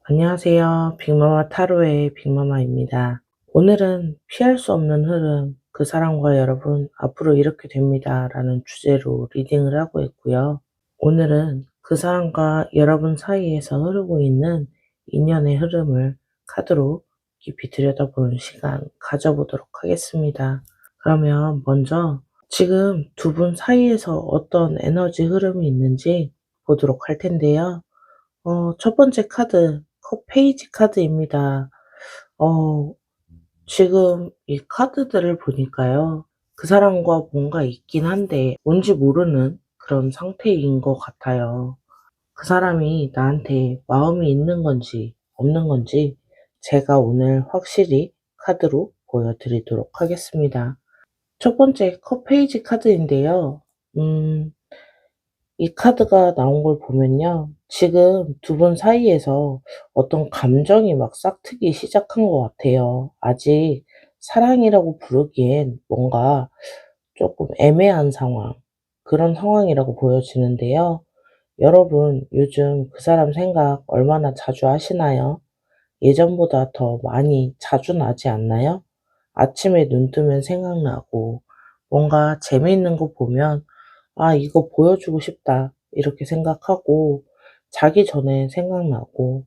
안녕하세요. 빅마마 타로의 빅마마입니다. 오늘은 피할 수 없는 흐름, 그 사람과 여러분, 앞으로 이렇게 됩니다. 라는 주제로 리딩을 하고 있고요. 오늘은 그 사람과 여러분 사이에서 흐르고 있는 인연의 흐름을 카드로 깊이 들여다보는 시간 가져보도록 하겠습니다. 그러면 먼저 지금 두 분 사이에서 어떤 에너지 흐름이 있는지 보도록 할 텐데요. 첫 번째 카드, 페이지 카드입니다. 어, 지금 이 카드들을 보니까요. 그 사람과 뭔가 있긴 한데 뭔지 모르는 그런 상태인 것 같아요. 그 사람이 나한테 마음이 있는 건지 없는 건지 제가 오늘 확실히 카드로 보여드리도록 하겠습니다. 첫 번째 페이지 카드인데요. 이 카드가 나온 걸 보면요. 지금 두 분 사이에서 어떤 감정이 막 싹트기 시작한 것 같아요. 아직 사랑이라고 부르기엔 뭔가 조금 애매한 상황, 그런 상황이라고 보여지는데요. 여러분, 요즘 그 사람 생각 얼마나 자주 하시나요? 예전보다 더 많이 자주 나지 않나요? 아침에 눈 뜨면 생각나고, 뭔가 재미있는 거 보면 아, 이거 보여주고 싶다. 이렇게 생각하고, 자기 전에 생각나고,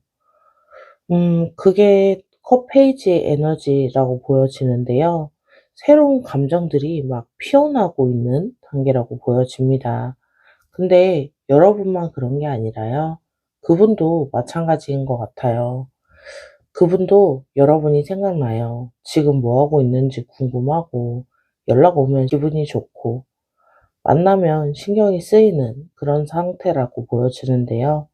그게 컷 페이지의 에너지라고 보여지는데요. 새로운 감정들이 막 피어나고 있는 단계라고 보여집니다. 근데 여러분만 그런 게 아니라요. 그분도 마찬가지인 것 같아요. 그분도 여러분이 생각나요. 지금 뭐 하고 있는지 궁금하고, 연락 오면 기분이 좋고, 만나면 신경이 쓰이는 그런 상태라고 보여지는데요.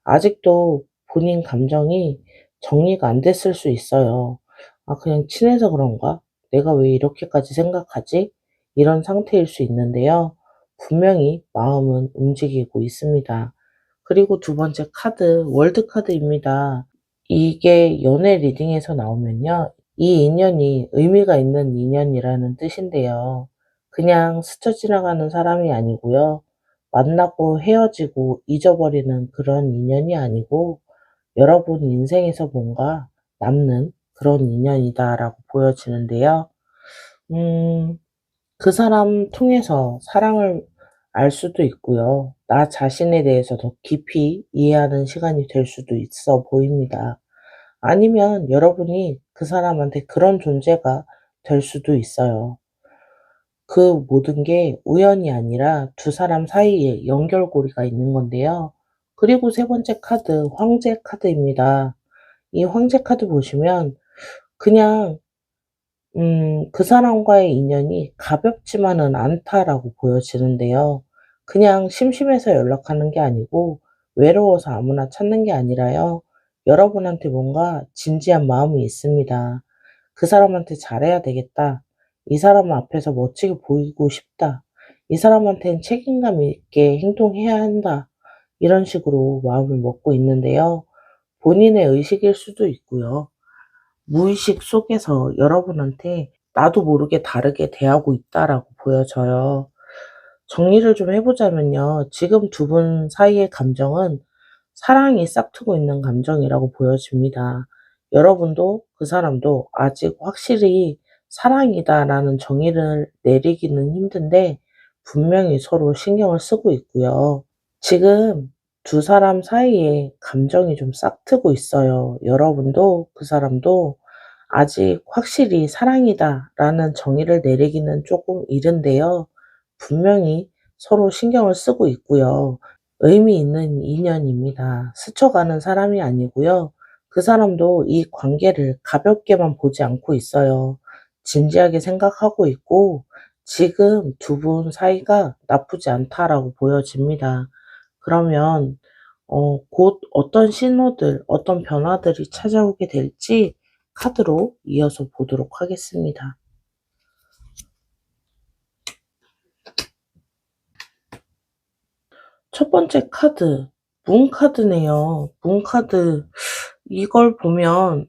아직도 본인 감정이 정리가 안 됐을 수 있어요. 아, 그냥 친해서 그런가? 내가 왜 이렇게까지 생각하지? 이런 상태일 수 있는데요. 분명히 마음은 움직이고 있습니다. 그리고 두 번째 카드, 월드 카드입니다. 이게 연애 리딩에서 나오면요. 이 인연이 의미가 있는 인연이라는 뜻인데요. 그냥 스쳐 지나가는 사람이 아니고요. 만나고 헤어지고 잊어버리는 그런 인연이 아니고 여러분 인생에서 뭔가 남는 그런 인연이다라고 보여지는데요. 음, 그 사람 통해서 사랑을 알 수도 있고요. 나 자신에 대해서 더 깊이 이해하는 시간이 될 수도 있어 보입니다. 아니면 여러분이 그 사람한테 그런 존재가 될 수도 있어요. 그 모든 게 우연이 아니라 두 사람 사이에 연결고리가 있는 건데요. 그리고 세 번째 카드, 황제 카드입니다. 이 황제 카드 보시면 그냥 그 사람과의 인연이 가볍지만은 않다라고 보여지는데요. 그냥 심심해서 연락하는 게 아니고 외로워서 아무나 찾는 게 아니라요. 여러분한테 뭔가 진지한 마음이 있습니다. 그 사람한테 잘해야 되겠다. 이 사람 앞에서 멋지게 보이고 싶다. 이 사람한테는 책임감 있게 행동해야 한다. 이런 식으로 마음을 먹고 있는데요. 본인의 의식일 수도 있고요. 무의식 속에서 여러분한테 나도 모르게 다르게 대하고 있다라고 보여져요. 정리를 좀 해보자면요. 지금 두 분 사이의 감정은 사랑이 싹트고 있는 감정이라고 보여집니다. 여러분도 그 사람도 아직 확실히 사랑이다라는 정의를 내리기는 힘든데 분명히 서로 신경을 쓰고 있고요. 지금 두 사람 사이에 감정이 좀 싹트고 있어요. 여러분도 그 사람도 아직 확실히 사랑이다라는 정의를 내리기는 조금 이른데요. 분명히 서로 신경을 쓰고 있고요. 의미 있는 인연입니다. 스쳐가는 사람이 아니고요. 그 사람도 이 관계를 가볍게만 보지 않고 있어요. 진지하게 생각하고 있고 지금 두 분 사이가 나쁘지 않다라고 보여집니다. 그러면 곧 어떤 신호들, 어떤 변화들이 찾아오게 될지 카드로 이어서 보도록 하겠습니다. 첫 번째 카드, 문 카드네요. 문 카드. 이걸 보면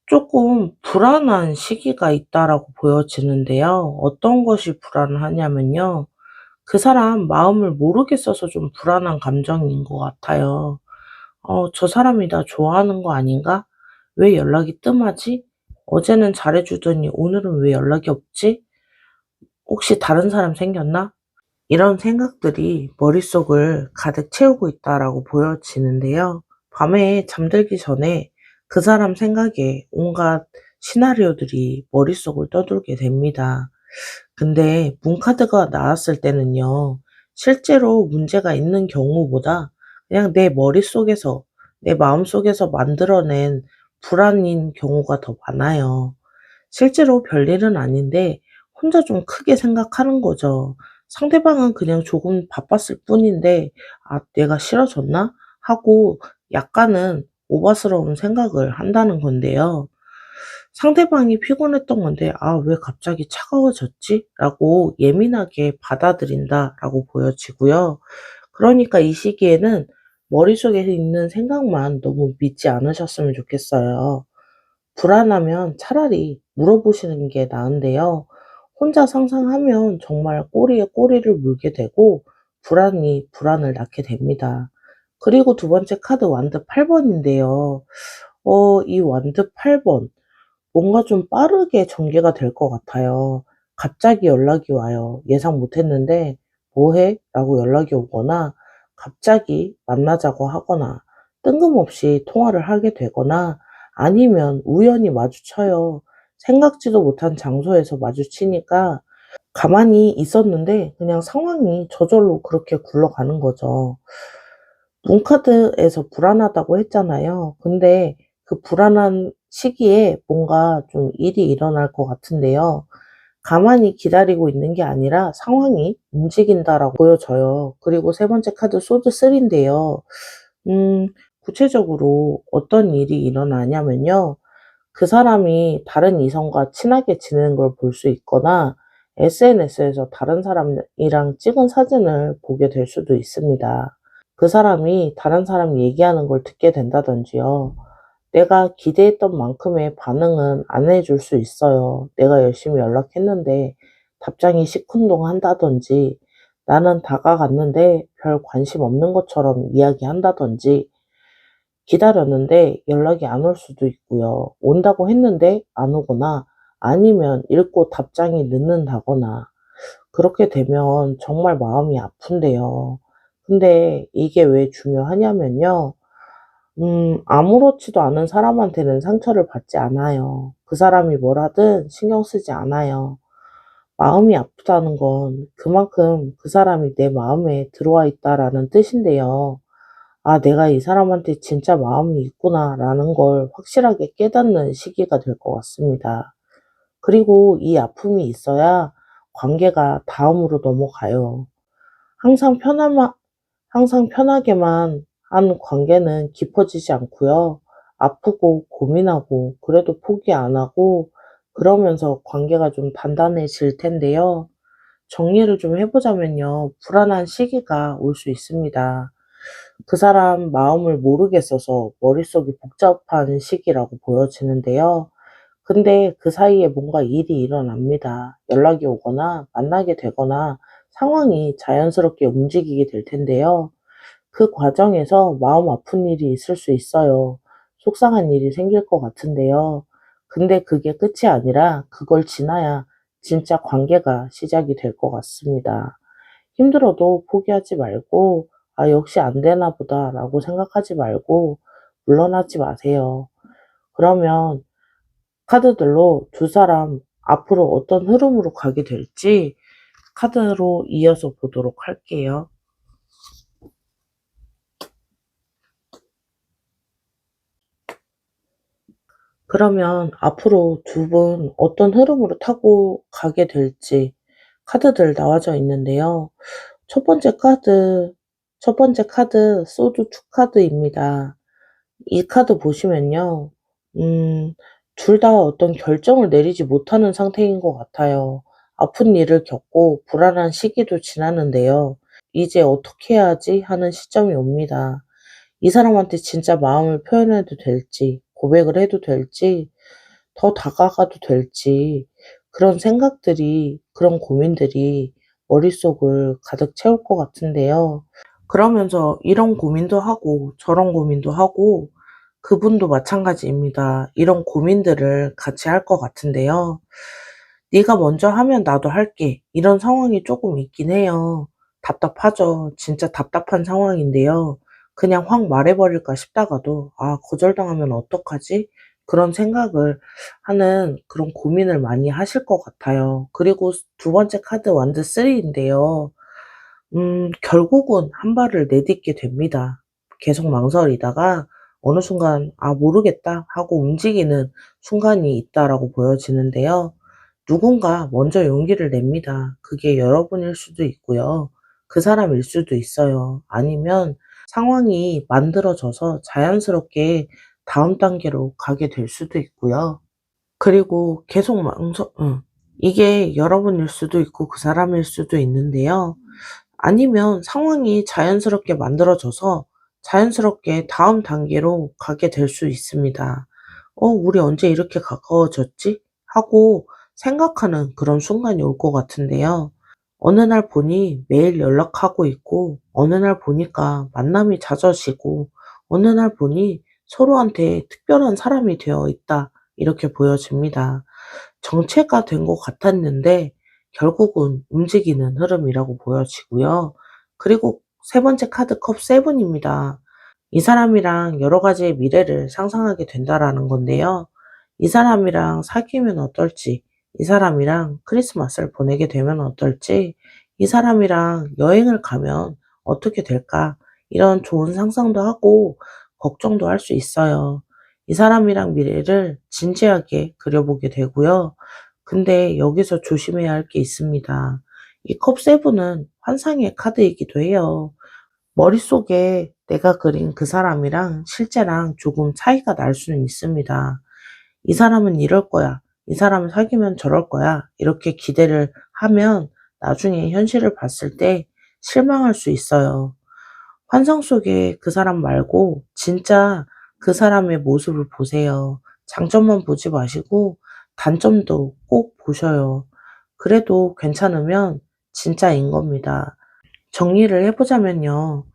조금 불안한 시기가 있다라고 보여지는데요. 어떤 것이 불안하냐면요. 그 사람 마음을 모르겠어서 좀 불안한 감정인 것 같아요. 저 사람이 나 좋아하는 거 아닌가? 왜 연락이 뜸하지? 어제는 잘해주더니 오늘은 왜 연락이 없지? 혹시 다른 사람 생겼나? 이런 생각들이 머릿속을 가득 채우고 있다라고 보여지는데요. 밤에 잠들기 전에 그 사람 생각에 온갖 시나리오들이 머릿속을 떠돌게 됩니다. 근데 문카드가 나왔을 때는요. 실제로 문제가 있는 경우보다 그냥 내 머릿속에서 내 마음속에서 만들어낸 불안인 경우가 더 많아요. 실제로 별일은 아닌데 혼자 좀 크게 생각하는 거죠. 상대방은 그냥 조금 바빴을 뿐인데 '아 내가 싫어졌나?' 하고 약간은 오바스러운 생각을 한다는 건데요. 상대방이 피곤했던 건데 '아 왜 갑자기 차가워졌지?' 라고 예민하게 받아들인다라고 보여지고요. 그러니까 이 시기에는 머릿속에 있는 생각만 너무 믿지 않으셨으면 좋겠어요. 불안하면 차라리 물어보시는 게 나은데요. 혼자 상상하면 정말 꼬리에 꼬리를 물게 되고 불안이 불안을 낳게 됩니다. 그리고 두 번째 카드 완드 8번인데요. 이 완드 8번. 뭔가 좀 빠르게 전개가 될 것 같아요. 갑자기 연락이 와요. 예상 못 했는데 "뭐 해?" 라고 연락이 오거나 갑자기 만나자고 하거나 뜬금없이 통화를 하게 되거나 아니면 우연히 마주쳐요. 생각지도 못한 장소에서 마주치니까 가만히 있었는데 그냥 상황이 저절로 그렇게 굴러가는 거죠. 문카드에서 불안하다고 했잖아요. 근데 그 불안한 시기에 뭔가 좀 일이 일어날 것 같은데요. 가만히 기다리고 있는 게 아니라 상황이 움직인다라고 보여져요. 그리고 세 번째 카드 소드 3인데요. 구체적으로 어떤 일이 일어나냐면요. 그 사람이 다른 이성과 친하게 지내는 걸 볼 수 있거나 SNS에서 다른 사람이랑 찍은 사진을 보게 될 수도 있습니다. 그 사람이 다른 사람 얘기하는 걸 듣게 된다든지요. 내가 기대했던 만큼의 반응은 안 해줄 수 있어요. 내가 열심히 연락했는데 답장이 시큰둥한다든지 나는 다가갔는데 별 관심 없는 것처럼 이야기한다든지 기다렸는데 연락이 안 올 수도 있고요. 온다고 했는데 안 오거나 아니면 읽고 답장이 늦는다거나 그렇게 되면 정말 마음이 아픈데요. 근데 이게 왜 중요하냐면요. 아무렇지도 않은 사람한테는 상처를 받지 않아요. 그 사람이 뭘 하든 신경 쓰지 않아요. 마음이 아프다는 건 그만큼 그 사람이 내 마음에 들어와 있다라는 뜻인데요. '아 내가 이 사람한테 진짜 마음이 있구나.'라는 걸 확실하게 깨닫는 시기가 될 것 같습니다. 그리고 이 아픔이 있어야 관계가 다음으로 넘어가요. 항상 편하만 항상 편하게만 한 관계는 깊어지지 않고요. 아프고 고민하고 그래도 포기 안 하고 그러면서 관계가 좀 단단해질 텐데요. 정리를 좀 해보자면요. 불안한 시기가 올 수 있습니다. 그 사람 마음을 모르겠어서 머릿속이 복잡한 시기라고 보여지는데요. 근데 그 사이에 뭔가 일이 일어납니다. 연락이 오거나 만나게 되거나 상황이 자연스럽게 움직이게 될 텐데요. 그 과정에서 마음 아픈 일이 있을 수 있어요. 속상한 일이 생길 것 같은데요. 근데 그게 끝이 아니라 그걸 지나야 진짜 관계가 시작이 될 것 같습니다. 힘들어도 포기하지 말고, 아, 역시 안 되나 보다라고 생각하지 말고 물러나지 마세요. 그러면 카드들로 두 사람 앞으로 어떤 흐름으로 가게 될지 카드로 이어서 보도록 할게요. 그러면 앞으로 두 분 어떤 흐름으로 타고 가게 될지 카드들 나와져 있는데요. 첫 번째 카드, 첫 번째 카드, 소드 투 카드입니다. 이 카드 보시면요. 음, 둘 다 어떤 결정을 내리지 못하는 상태인 것 같아요. 아픈 일을 겪고 불안한 시기도 지났는데요. 이제 어떻게 해야지 하는 시점이 옵니다. 이 사람한테 진짜 마음을 표현해도 될지, 고백을 해도 될지, 더 다가가도 될지, 그런 생각들이, 그런 고민들이 머릿속을 가득 채울 것 같은데요. 그러면서 이런 고민도 하고 저런 고민도 하고 그분도 마찬가지입니다. 이런 고민들을 같이 할 것 같은데요. 네가 먼저 하면 나도 할게. 이런 상황이 조금 있긴 해요. 답답하죠. 진짜 답답한 상황인데요. 그냥 확 말해버릴까 싶다가도 아, 거절당하면 어떡하지? 그런 생각을 하는 그런 고민을 많이 하실 것 같아요. 그리고 두 번째 카드 완드 3인데요. 결국은 한 발을 내딛게 됩니다. 계속 망설이다가 어느 순간 '아 모르겠다.' 하고 움직이는 순간이 있다라고 보여지는데요. 누군가 먼저 용기를 냅니다. 그게 여러분일 수도 있고요. 그 사람일 수도 있어요. 아니면 상황이 만들어져서 자연스럽게 다음 단계로 가게 될 수도 있고요. 그리고 계속 이게 여러분일 수도 있고 그 사람일 수도 있는데요. 아니면 상황이 자연스럽게 만들어져서 자연스럽게 다음 단계로 가게 될 수 있습니다. '우리 언제 이렇게 가까워졌지?' 하고 생각하는 그런 순간이 올 것 같은데요. 어느 날 보니 매일 연락하고 있고 어느 날 보니까 만남이 잦아지고 어느 날 보니 서로한테 특별한 사람이 되어 있다. 이렇게 보여집니다. 정체가 된 것 같았는데 결국은 움직이는 흐름이라고 보여지고요. 그리고 세 번째 카드 컵 세븐입니다. 이 사람이랑 여러 가지의 미래를 상상하게 된다라는 건데요. 이 사람이랑 사귀면 어떨지, 이 사람이랑 크리스마스를 보내게 되면 어떨지, 이 사람이랑 여행을 가면 어떻게 될까, 이런 좋은 상상도 하고 걱정도 할 수 있어요. 이 사람이랑 미래를 진지하게 그려보게 되고요. 근데 여기서 조심해야 할 게 있습니다. 이 컵 세븐은 환상의 카드이기도 해요. 머릿속에 내가 그린 그 사람이랑 실제랑 조금 차이가 날 수는 있습니다. 이 사람은 이럴 거야. 이 사람을 사귀면 저럴 거야. 이렇게 기대를 하면 나중에 현실을 봤을 때 실망할 수 있어요. 환상 속의 그 사람 말고 진짜 그 사람의 모습을 보세요. 장점만 보지 마시고 단점도 꼭 보셔요. 그래도 괜찮으면 진짜인 겁니다. 정리를 해보자면요.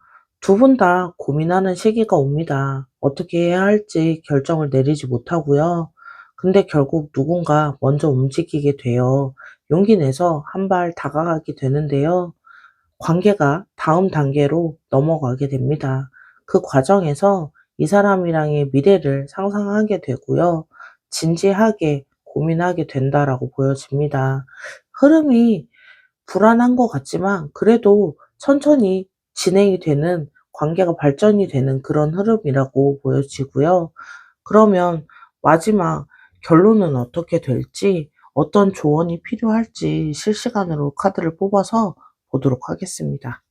두 분 다 고민하는 시기가 옵니다. 어떻게 해야 할지 결정을 내리지 못하고요. 근데 결국 누군가 먼저 움직이게 돼요. 용기 내서 한 발 다가가게 되는데요. 관계가 다음 단계로 넘어가게 됩니다. 그 과정에서 이 사람이랑의 미래를 상상하게 되고요. 진지하게 고민하게 된다라고 보여집니다. 흐름이 불안한 것 같지만 그래도 천천히 진행이 되는 관계가 발전이 되는 그런 흐름이라고 보여지고요. 그러면 마지막 결론은 어떻게 될지 어떤 조언이 필요할지 실시간으로 카드를 뽑아서 보도록 하겠습니다.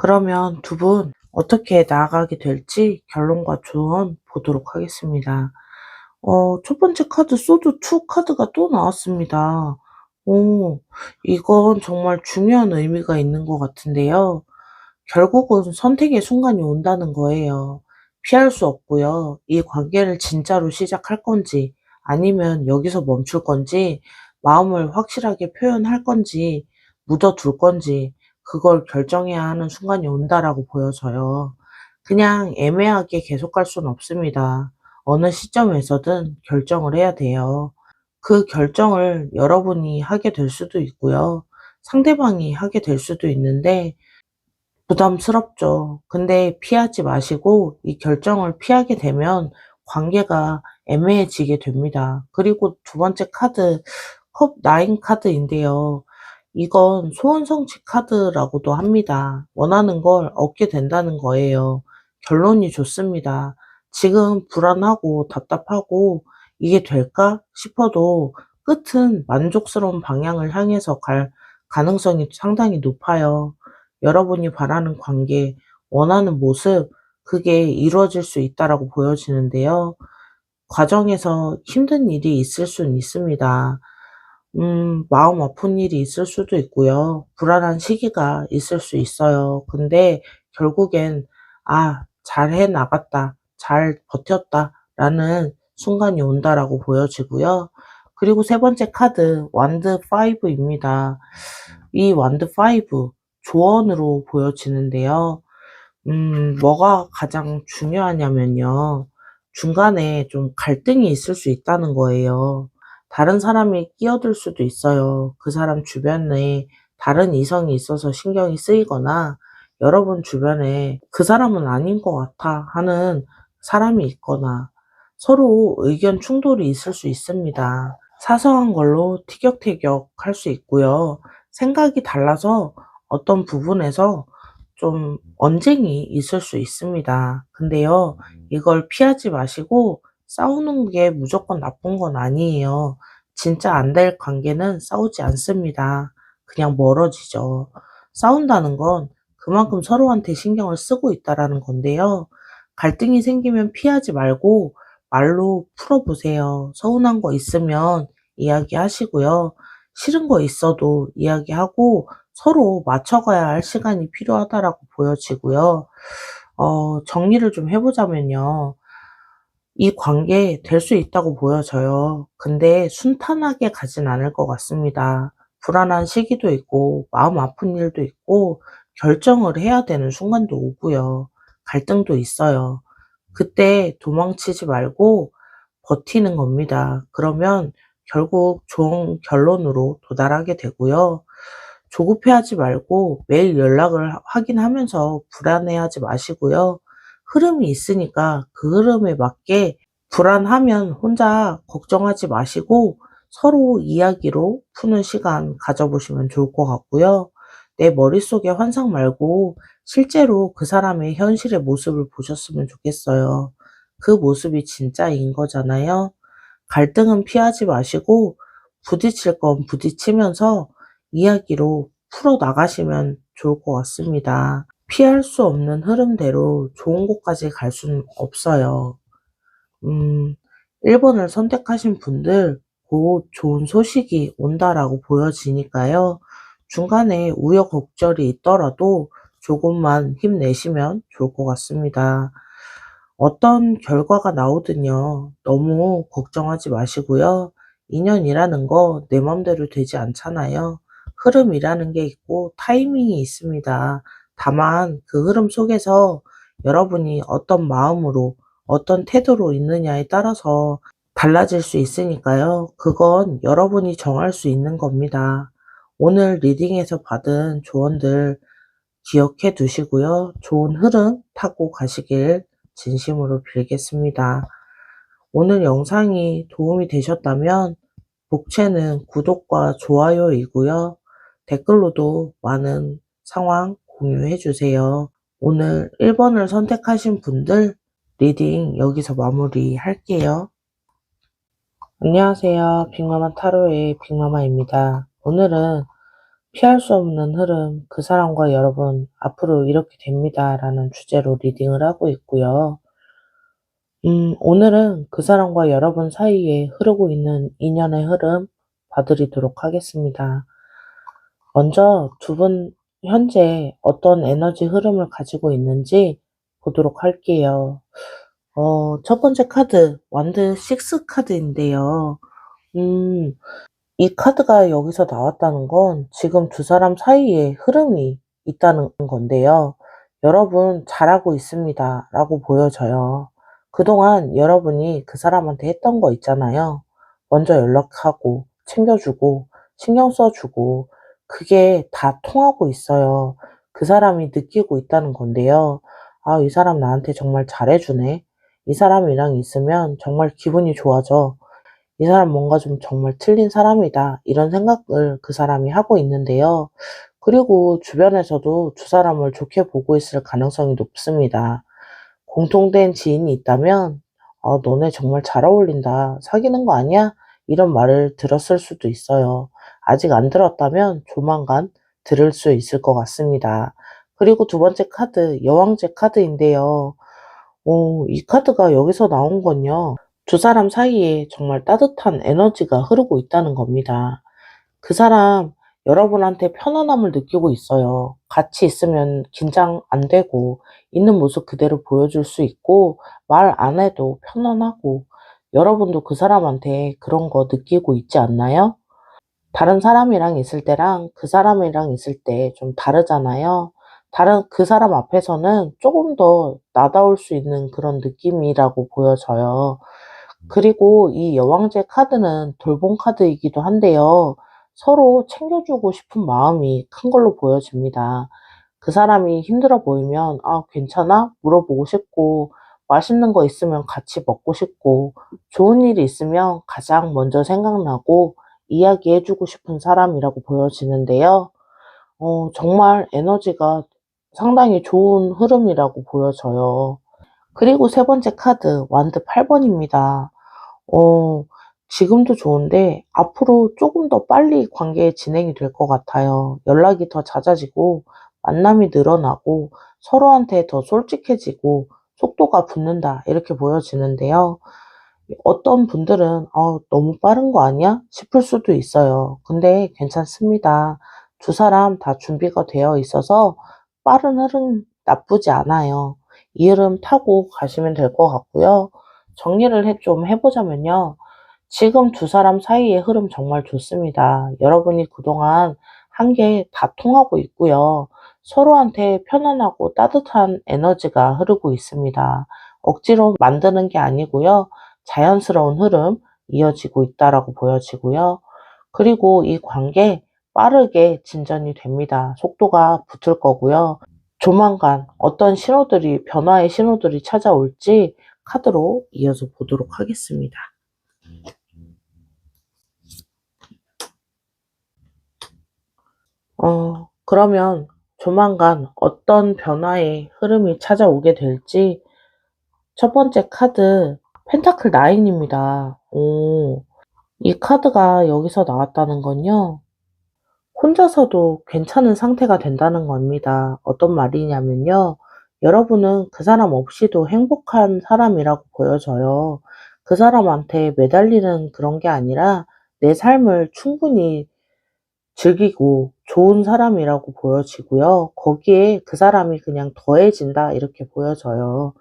그러면 두 분 어떻게 나아가게 될지 결론과 조언 보도록 하겠습니다. 첫 번째 카드 소드 2 카드가 또 나왔습니다. 오, 이건 정말 중요한 의미가 있는 것 같은데요. 결국은 선택의 순간이 온다는 거예요. 피할 수 없고요. 이 관계를 진짜로 시작할 건지 아니면 여기서 멈출 건지 마음을 확실하게 표현할 건지 묻어둘 건지 그걸 결정해야 하는 순간이 온다라고 보여져요. 그냥 애매하게 계속 갈 수는 없습니다. 어느 시점에서든 결정을 해야 돼요. 그 결정을 여러분이 하게 될 수도 있고요. 상대방이 하게 될 수도 있는데 부담스럽죠. 근데 피하지 마시고 이 결정을 피하게 되면 관계가 애매해지게 됩니다. 그리고 두 번째 카드 컵 9 카드인데요. 이건 소원 성취 카드라고도 합니다. 원하는 걸 얻게 된다는 거예요. 결론이 좋습니다. 지금 불안하고 답답하고 '이게 될까?' 싶어도 끝은 만족스러운 방향을 향해서 갈 가능성이 상당히 높아요. 여러분이 바라는 관계, 원하는 모습, 그게 이루어질 수 있다라고 보여지는데요. 과정에서 힘든 일이 있을 수는 있습니다. 마음 아픈 일이 있을 수도 있고요. 불안한 시기가 있을 수 있어요. 근데 결국엔 '아, 잘 해 나갔다. 잘 버텼다.' 라는 순간이 온다라고 보여지고요. 그리고 세 번째 카드 완드 5 입니다. 이 완드 5 조언으로 보여지는데요. 뭐가 가장 중요하냐면요. 중간에 좀 갈등이 있을 수 있다는 거예요. 다른 사람이 끼어들 수도 있어요. 그 사람 주변에 다른 이성이 있어서 신경이 쓰이거나 여러분 주변에 '그 사람은 아닌 것 같아.' 하는 사람이 있거나 서로 의견 충돌이 있을 수 있습니다. 사소한 걸로 티격태격 할 수 있고요. 생각이 달라서 어떤 부분에서 좀 언쟁이 있을 수 있습니다. 근데요, 이걸 피하지 마시고 싸우는 게 무조건 나쁜 건 아니에요. 진짜 안 될 관계는 싸우지 않습니다. 그냥 멀어지죠. 싸운다는 건 그만큼 서로한테 신경을 쓰고 있다라는 건데요. 갈등이 생기면 피하지 말고 말로 풀어보세요. 서운한 거 있으면 이야기하시고요. 싫은 거 있어도 이야기하고 서로 맞춰가야 할 시간이 필요하다라고 보여지고요. 정리를 좀 해보자면요. 이 관계 될 수 있다고 보여져요. 근데 순탄하게 가진 않을 것 같습니다. 불안한 시기도 있고, 마음 아픈 일도 있고, 결정을 해야 되는 순간도 오고요. 갈등도 있어요. 그때 도망치지 말고 버티는 겁니다. 그러면 결국 좋은 결론으로 도달하게 되고요. 조급해하지 말고 매일 연락을 확인하면서 불안해하지 마시고요. 흐름이 있으니까 그 흐름에 맞게 불안하면 혼자 걱정하지 마시고 서로 이야기로 푸는 시간 가져보시면 좋을 것 같고요. 내 머릿속의 환상 말고 실제로 그 사람의 현실의 모습을 보셨으면 좋겠어요. 그 모습이 진짜인 거잖아요. 갈등은 피하지 마시고 부딪힐 건 부딪히면서 이야기로 풀어 나가시면 좋을 것 같습니다. 피할 수 없는 흐름대로 좋은 곳까지 갈 수는 없어요. 음, 1번을 선택하신 분들 곧 좋은 소식이 온다라고 보여지니까요. 중간에 우여곡절이 있더라도 조금만 힘내시면 좋을 것 같습니다. 어떤 결과가 나오든요. 너무 걱정하지 마시고요. 인연이라는 거 내 맘대로 되지 않잖아요. 흐름이라는 게 있고 타이밍이 있습니다. 다만 그 흐름 속에서 여러분이 어떤 마음으로 어떤 태도로 있느냐에 따라서 달라질 수 있으니까요. 그건 여러분이 정할 수 있는 겁니다. 오늘 리딩에서 받은 조언들 기억해 두시고요. 좋은 흐름 타고 가시길 진심으로 빌겠습니다. 오늘 영상이 도움이 되셨다면 복채는 구독과 좋아요이고요. 댓글로도 많은 상황 공유해 주세요. 오늘 1번을 선택하신 분들 리딩 여기서 마무리 할게요. 안녕하세요. 빅마마 타로의 빅마마입니다. 오늘은 피할 수 없는 흐름, 그 사람과 여러분, 앞으로 이렇게 됩니다. 라는 주제로 리딩을 하고 있고요. 오늘은 그 사람과 여러분 사이에 흐르고 있는 인연의 흐름 봐드리도록 하겠습니다. 먼저 두 분 현재 어떤 에너지 흐름을 가지고 있는지 보도록 할게요. 첫 번째 카드, 완드 6 카드인데요. 음, 이 카드가 여기서 나왔다는 건 지금 두 사람 사이에 흐름이 있다는 건데요. 여러분 잘하고 있습니다. 라고 보여져요. 그동안 여러분이 그 사람한테 했던 거 있잖아요. 먼저 연락하고, 챙겨주고, 신경 써주고, 그게 다 통하고 있어요. 그 사람이 느끼고 있다는 건데요. 아, 이 사람 나한테 정말 잘해주네. 이 사람이랑 있으면 정말 기분이 좋아져. 이 사람 뭔가 좀 정말 틀린 사람이다. 이런 생각을 그 사람이 하고 있는데요. 그리고 주변에서도 두 사람을 좋게 보고 있을 가능성이 높습니다. 공통된 지인이 있다면, 너네 정말 잘 어울린다. 사귀는 거 아니야? 이런 말을 들었을 수도 있어요. 아직 안 들었다면 조만간 들을 수 있을 것 같습니다. 그리고 두 번째 카드, 여왕제 카드인데요. 이 카드가 여기서 나온 건요. 두 사람 사이에 정말 따뜻한 에너지가 흐르고 있다는 겁니다. 그 사람 여러분한테 편안함을 느끼고 있어요. 같이 있으면 긴장 안 되고 있는 모습 그대로 보여줄 수 있고 말 안 해도 편안하고 여러분도 그 사람한테 그런 거 느끼고 있지 않나요? 다른 사람이랑 있을 때랑 그 사람이랑 있을 때 좀 다르잖아요. 다른 그 사람 앞에서는 조금 더 나다울 수 있는 그런 느낌이라고 보여져요. 그리고 이 여왕제 카드는 돌봄 카드이기도 한데요. 서로 챙겨주고 싶은 마음이 큰 걸로 보여집니다. 그 사람이 힘들어 보이면, 아, 괜찮아? 물어보고 싶고, 맛있는 거 있으면 같이 먹고 싶고, 좋은 일이 있으면 가장 먼저 생각나고, 이야기해주고 싶은 사람이라고 보여지는데요. 정말 에너지가 상당히 좋은 흐름이라고 보여져요. 그리고 세 번째 카드, 완드 8번입니다. 어, 지금도 좋은데 앞으로 조금 더 빨리 관계 진행이 될 것 같아요. 연락이 더 잦아지고 만남이 늘어나고 서로한테 더 솔직해지고 속도가 붙는다 이렇게 보여지는데요. 어떤 분들은 너무 빠른 거 아니야? 싶을 수도 있어요. 근데 괜찮습니다. 두 사람 다 준비가 되어 있어서 빠른 흐름 나쁘지 않아요. 이 흐름 타고 가시면 될 것 같고요. 정리를 좀 해보자면요. 지금 두 사람 사이의 흐름 정말 좋습니다. 여러분이 그동안 한 게 다 통하고 있고요. 서로한테 편안하고 따뜻한 에너지가 흐르고 있습니다. 억지로 만드는 게 아니고요. 자연스러운 흐름 이어지고 있다라고 보여지고요. 그리고 이 관계 빠르게 진전이 됩니다. 속도가 붙을 거고요. 조만간 어떤 신호들이, 변화의 신호들이 찾아올지 카드로 이어서 보도록 하겠습니다. 그러면 조만간 어떤 변화의 흐름이 찾아오게 될지 첫 번째 카드 펜타클 9입니다. 이 카드가 여기서 나왔다는 건요. 혼자서도 괜찮은 상태가 된다는 겁니다. 어떤 말이냐면요. 여러분은 그 사람 없이도 행복한 사람이라고 보여져요. 그 사람한테 매달리는 그런 게 아니라 내 삶을 충분히 즐기고 좋은 사람이라고 보여지고요. 거기에 그 사람이 그냥 더해진다 이렇게 보여져요.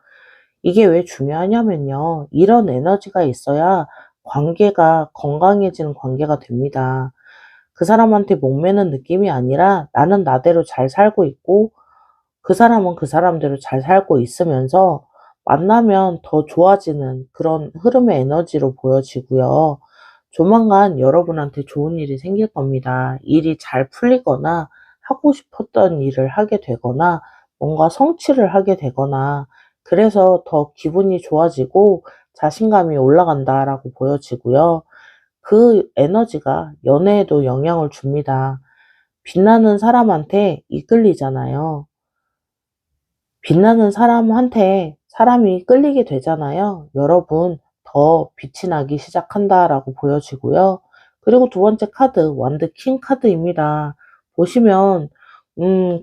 이게 왜 중요하냐면요. 이런 에너지가 있어야 관계가 건강해지는 관계가 됩니다. 그 사람한테 목매는 느낌이 아니라 나는 나대로 잘 살고 있고 그 사람은 그 사람대로 잘 살고 있으면서 만나면 더 좋아지는 그런 흐름의 에너지로 보여지고요. 조만간 여러분한테 좋은 일이 생길 겁니다. 일이 잘 풀리거나 하고 싶었던 일을 하게 되거나 뭔가 성취를 하게 되거나 그래서 더 기분이 좋아지고 자신감이 올라간다라고 보여지고요. 그 에너지가 연애에도 영향을 줍니다. 빛나는 사람한테 이끌리잖아요. 빛나는 사람한테 사람이 끌리게 되잖아요. 여러분, 더 빛이 나기 시작한다라고 보여지고요. 그리고 두 번째 카드, 완드 킹 카드입니다. 보시면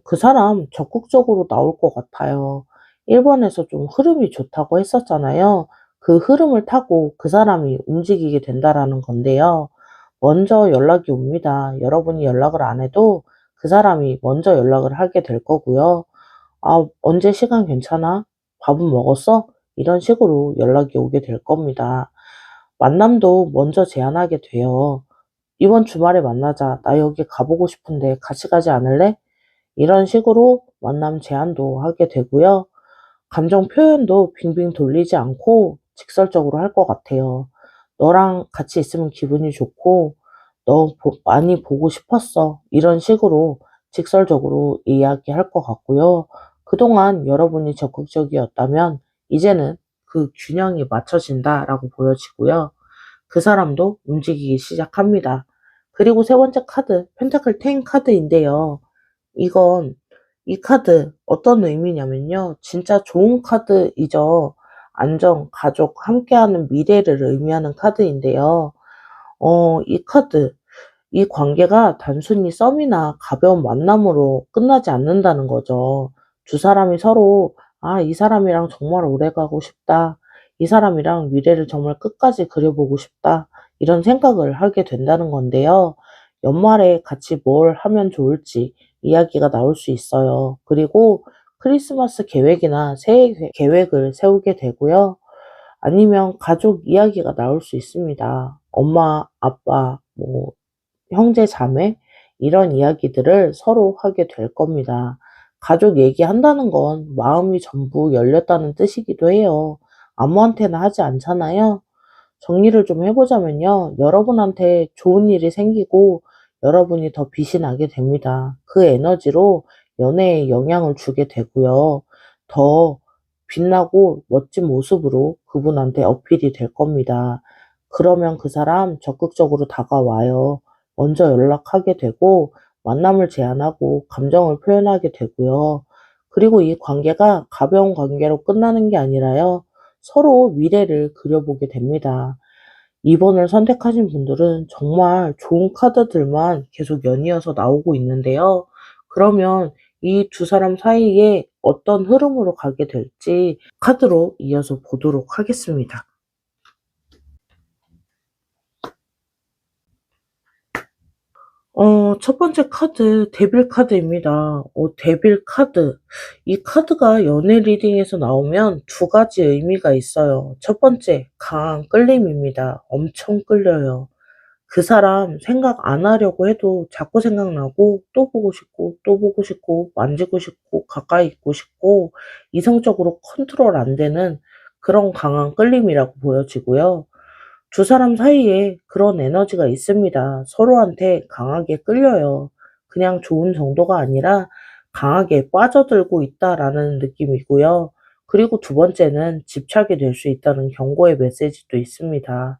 그 사람 적극적으로 나올 것 같아요. 1번에서 좀 흐름이 좋다고 했었잖아요. 그 흐름을 타고 그 사람이 움직이게 된다라는 건데요. 먼저 연락이 옵니다. 여러분이 연락을 안 해도 그 사람이 먼저 연락을 하게 될 거고요. "아 언제 시간 괜찮아? 밥은 먹었어?" 이런 식으로 연락이 오게 될 겁니다. 만남도 먼저 제안하게 돼요. "이번 주말에 만나자. 나 여기 가보고 싶은데 같이 가지 않을래?" 이런 식으로 만남 제안도 하게 되고요. 감정 표현도 빙빙 돌리지 않고 직설적으로 할 것 같아요. "너랑 같이 있으면 기분이 좋고 너 많이 보고 싶었어." 이런 식으로 직설적으로 이야기할 것 같고요. 그동안 여러분이 적극적이었다면 이제는 그 균형이 맞춰진다라고 보여지고요. 그 사람도 움직이기 시작합니다. 그리고 세 번째 카드, 펜타클 10 카드인데요. 이건 이 카드 어떤 의미냐면요. 진짜 좋은 카드이죠. 안정, 가족, 함께하는 미래를 의미하는 카드인데요. 이 카드, 이 관계가 단순히 썸이나 가벼운 만남으로 끝나지 않는다는 거죠. 두 사람이 서로, 아, 이 사람이랑 정말 오래 가고 싶다. 이 사람이랑 미래를 정말 끝까지 그려보고 싶다. 이런 생각을 하게 된다는 건데요. 연말에 같이 뭘 하면 좋을지 이야기가 나올 수 있어요. 그리고 크리스마스 계획이나 새해 계획을 세우게 되고요. 아니면 가족 이야기가 나올 수 있습니다. 엄마, 아빠, 뭐 형제 자매 이런 이야기들을 서로 하게 될 겁니다. 가족 얘기한다는 건 마음이 전부 열렸다는 뜻이기도 해요. 아무한테나 하지 않잖아요. 정리를 좀 해보자면요. 여러분한테 좋은 일이 생기고 여러분이 더 빛이 나게 됩니다. 그 에너지로 연애에 영향을 주게 되고요. 더 빛나고 멋진 모습으로 그분한테 어필이 될 겁니다. 그러면 그 사람 적극적으로 다가와요. 먼저 연락하게 되고 만남을 제안하고 감정을 표현하게 되고요. 그리고 이 관계가 가벼운 관계로 끝나는 게 아니라요. 서로 미래를 그려보게 됩니다. 2번을 선택하신 분들은 정말 좋은 카드들만 계속 연이어서 나오고 있는데요. 그러면 이 두 사람 사이에 어떤 흐름으로 가게 될지 카드로 이어서 보도록 하겠습니다. 첫 번째 카드 데빌 카드입니다. 데빌 카드. 이 카드가 연애 리딩에서 나오면 두 가지 의미가 있어요. 첫 번째, 강한 끌림입니다. 엄청 끌려요. 그 사람 생각 안 하려고 해도 자꾸 생각나고 또 보고 싶고 또 보고 싶고 만지고 싶고 가까이 있고 싶고 이성적으로 컨트롤 안 되는 그런 강한 끌림이라고 보여지고요. 두 사람 사이에 그런 에너지가 있습니다. 서로한테 강하게 끌려요. 그냥 좋은 정도가 아니라 강하게 빠져들고 있다라는 느낌이고요. 그리고 두 번째는 집착이 될 수 있다는 경고의 메시지도 있습니다.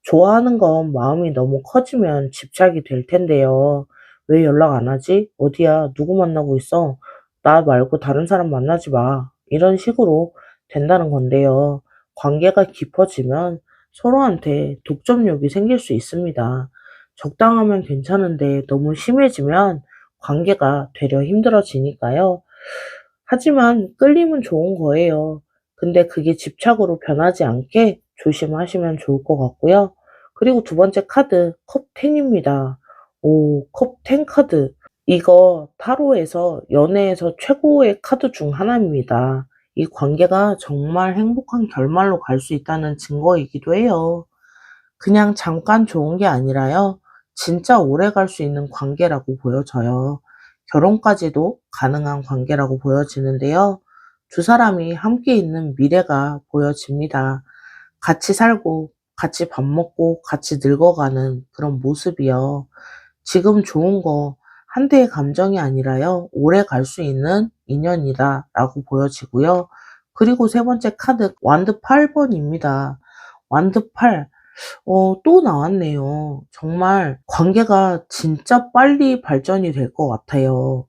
좋아하는 건 마음이 너무 커지면 집착이 될 텐데요. "왜 연락 안 하지? 어디야? 누구 만나고 있어? 나 말고 다른 사람 만나지 마." 이런 식으로 된다는 건데요. 관계가 깊어지면 서로한테 독점욕이 생길 수 있습니다. 적당하면 괜찮은데 너무 심해지면 관계가 되려 힘들어지니까요. 하지만 끌림은 좋은 거예요. 근데 그게 집착으로 변하지 않게 조심하시면 좋을 것 같고요. 그리고 두 번째 카드 컵 10입니다. 오, 컵 10 카드. 이거 타로에서 연애에서 최고의 카드 중 하나입니다. 이 관계가 정말 행복한 결말로 갈 수 있다는 증거이기도 해요. 그냥 잠깐 좋은 게 아니라요. 진짜 오래 갈 수 있는 관계라고 보여져요. 결혼까지도 가능한 관계라고 보여지는데요. 두 사람이 함께 있는 미래가 보여집니다. 같이 살고, 같이 밥 먹고, 같이 늙어가는 그런 모습이요. 지금 좋은 거 한때의 감정이 아니라요. 오래 갈 수 있는 인연이다라고 보여지고요. 그리고 세 번째 카드 완드 8번입니다. 완드 8. 또 나왔네요. 정말 관계가 진짜 빨리 발전이 될 것 같아요.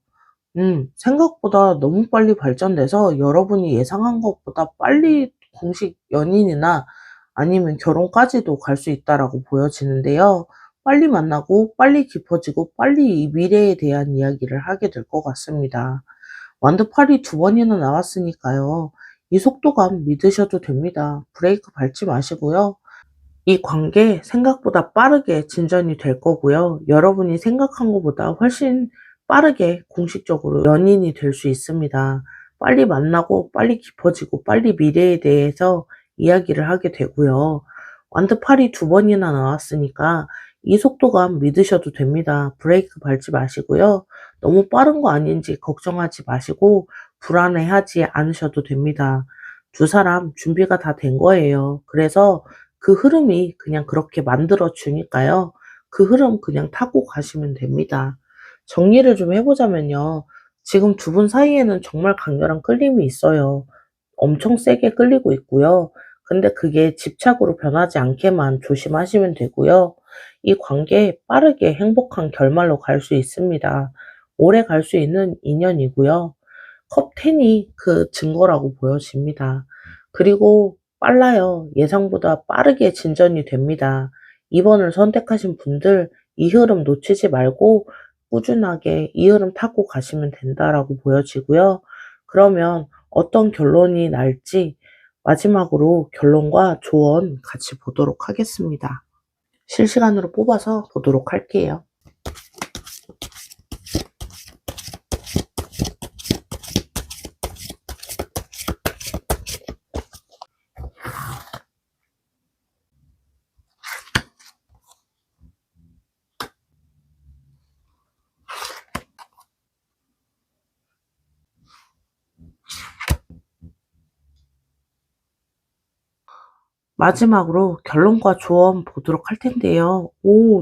생각보다 너무 빨리 발전돼서 여러분이 예상한 것보다 빨리 공식 연인이나 아니면 결혼까지도 갈 수 있다라고 보여지는데요. 빨리 만나고 빨리 깊어지고 빨리 이 미래에 대한 이야기를 하게 될 것 같습니다. 완두팔이 두 번이나 나왔으니까요. 이 속도감 믿으셔도 됩니다. 브레이크 밟지 마시고요. 이 관계 생각보다 빠르게 진전이 될 거고요. 여러분이 생각한 것보다 훨씬 빠르게 공식적으로 연인이 될 수 있습니다. 빨리 만나고 빨리 깊어지고 빨리 미래에 대해서 이야기를 하게 되고요. 완드팔이 두 번이나 나왔으니까 이 속도감 믿으셔도 됩니다. 브레이크 밟지 마시고요. 너무 빠른 거 아닌지 걱정하지 마시고 불안해하지 않으셔도 됩니다. 두 사람 준비가 다 된 거예요. 그래서 그 흐름이 그냥 그렇게 만들어 주니까요. 그 흐름 그냥 타고 가시면 됩니다. 정리를 좀 해보자면요. 지금 두 분 사이에는 정말 강렬한 끌림이 있어요. 엄청 세게 끌리고 있고요. 근데 그게 집착으로 변하지 않게만 조심하시면 되고요. 이 관계 빠르게 행복한 결말로 갈 수 있습니다. 오래 갈 수 있는 인연이고요. 컵 10이 그 증거라고 보여집니다. 그리고 빨라요. 예상보다 빠르게 진전이 됩니다. 2번을 선택하신 분들 이 흐름 놓치지 말고 꾸준하게 이 흐름 타고 가시면 된다라고 보여지고요. 그러면 어떤 결론이 날지 마지막으로 결론과 조언 같이 보도록 하겠습니다. 실시간으로 뽑아서 보도록 할게요. 마지막으로 결론과 조언 보도록 할 텐데요.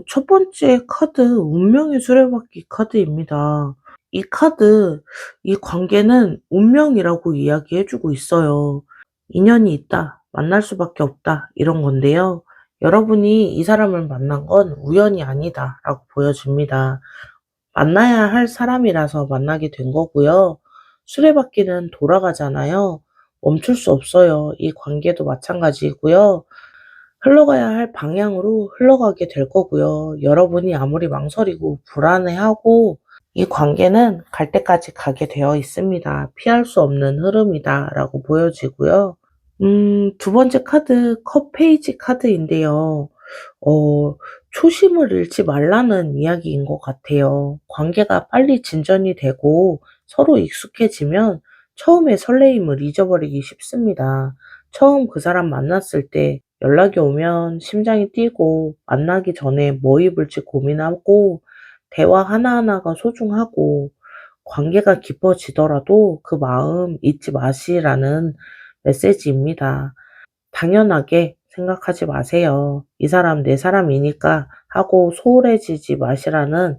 첫 번째 카드, 운명의 수레바퀴 카드입니다. 이 카드, 이 관계는 운명이라고 이야기해주고 있어요. 인연이 있다, 만날 수밖에 없다, 이런 건데요. 여러분이 이 사람을 만난 건 우연이 아니다, 라고 보여집니다. 만나야 할 사람이라서 만나게 된 거고요. 수레바퀴는 돌아가잖아요. 멈출 수 없어요. 이 관계도 마찬가지고요. 흘러가야 할 방향으로 흘러가게 될 거고요. 여러분이 아무리 망설이고 불안해하고 이 관계는 갈 때까지 가게 되어 있습니다. 피할 수 없는 흐름이다 라고 보여지고요. 두 번째 카드 컵 페이지 카드인데요. 어, 초심을 잃지 말라는 이야기인 것 같아요. 관계가 빨리 진전이 되고 서로 익숙해지면 처음에 설레임을 잊어버리기 쉽습니다. 처음 그 사람 만났을 때 연락이 오면 심장이 뛰고 만나기 전에 뭐 입을지 고민하고 대화 하나하나가 소중하고 관계가 깊어지더라도 그 마음 잊지 마시라는 메시지입니다. 당연하게 생각하지 마세요. 이 사람 내 사람이니까 하고 소홀해지지 마시라는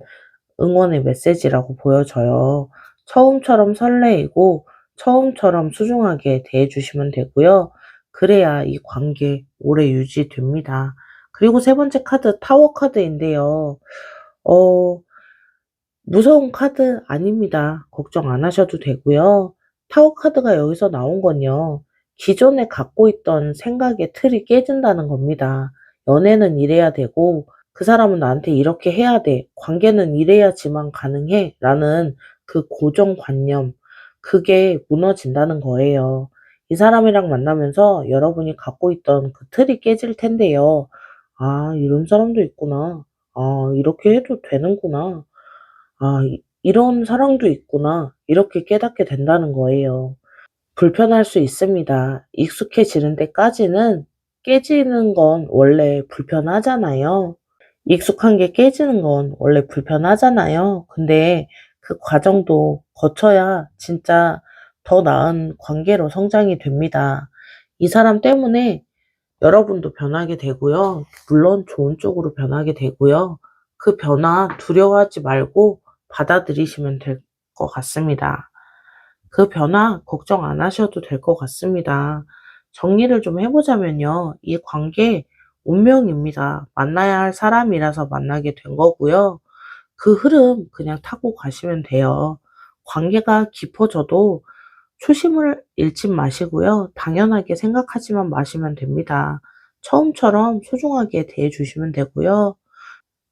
응원의 메시지라고 보여져요. 처음처럼 설레이고 처음처럼 소중하게 대해주시면 되고요. 그래야 이 관계 오래 유지됩니다. 그리고 세 번째 카드 타워 카드인데요. 어, 무서운 카드 아닙니다. 걱정 안 하셔도 되고요. 타워 카드가 여기서 나온 건요. 기존에 갖고 있던 생각의 틀이 깨진다는 겁니다. 연애는 이래야 되고 그 사람은 나한테 이렇게 해야 돼. 관계는 이래야지만 가능해. 라는 그 고정관념. 그게 무너진다는 거예요. 이 사람이랑 만나면서 여러분이 갖고 있던 그 틀이 깨질 텐데요. 아, 이런 사람도 있구나. 아, 이렇게 해도 되는구나. 아, 이런 사랑도 있구나. 이렇게 깨닫게 된다는 거예요. 불편할 수 있습니다. 익숙해지는 데까지는 깨지는 건 원래 불편하잖아요. 익숙한 게 깨지는 건 원래 불편하잖아요. 근데 그 과정도 거쳐야 진짜 더 나은 관계로 성장이 됩니다. 이 사람 때문에 여러분도 변하게 되고요. 물론 좋은 쪽으로 변하게 되고요. 그 변화 두려워하지 말고 받아들이시면 될 것 같습니다. 그 변화 걱정 안 하셔도 될 것 같습니다. 정리를 좀 해보자면요. 이 관계 운명입니다. 만나야 할 사람이라서 만나게 된 거고요. 그 흐름 그냥 타고 가시면 돼요. 관계가 깊어져도 초심을 잃지 마시고요. 당연하게 생각하지만 마시면 됩니다. 처음처럼 소중하게 대해주시면 되고요.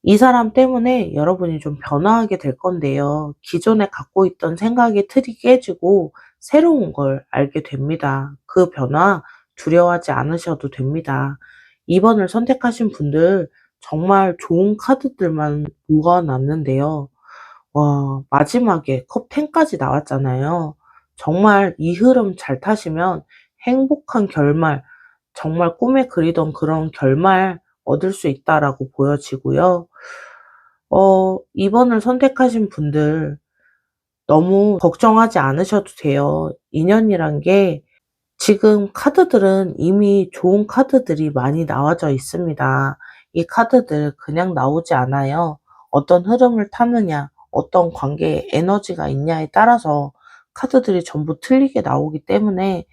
이 사람 때문에 여러분이 좀 변화하게 될 건데요. 기존에 갖고 있던 생각의 틀이 깨지고 새로운 걸 알게 됩니다. 그 변화 두려워하지 않으셔도 됩니다. 2번을 선택하신 분들 정말 좋은 카드들만 모아놨는데요. 와, 마지막에 컵 10까지 나왔잖아요. 정말 이 흐름 잘 타시면 행복한 결말, 정말 꿈에 그리던 그런 결말 얻을 수 있다라고 보여지고요. 2번을 선택하신 분들 너무 걱정하지 않으셔도 돼요. 인연이란 게 지금 카드들은 이미 좋은 카드들이 많이 나와져 있습니다. 이 카드들 그냥 나오지 않아요. 어떤 흐름을 타느냐, 어떤 관계에 에너지가 있냐에 따라서 카드들이 전부 틀리게 나오기 때문에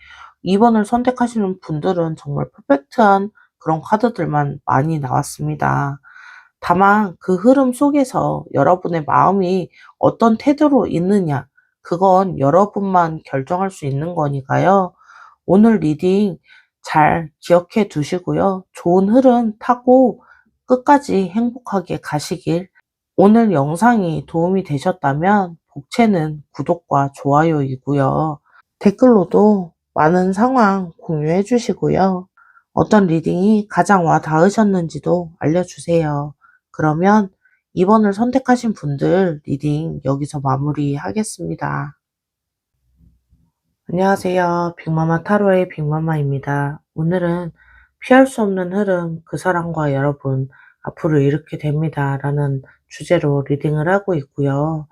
2번을 선택하시는 분들은 정말 퍼펙트한 그런 카드들만 많이 나왔습니다. 다만 그 흐름 속에서 여러분의 마음이 어떤 태도로 있느냐, 그건 여러분만 결정할 수 있는 거니까요. 오늘 리딩 잘 기억해 두시고요. 좋은 흐름 타고 끝까지 행복하게 가시길. 오늘 영상이 도움이 되셨다면 복채는 구독과 좋아요이고요. 댓글로도 많은 상황 공유해 주시고요. 어떤 리딩이 가장 와 닿으셨는지도 알려주세요. 그러면 2번을 선택하신 분들 리딩 여기서 마무리하겠습니다. 안녕하세요. 빅마마 타로의 빅마마입니다. 오늘은 피할 수 없는 흐름, 그 사람과 여러분, 앞으로 이렇게 됩니다. 라는 주제로 리딩을 하고 있고요.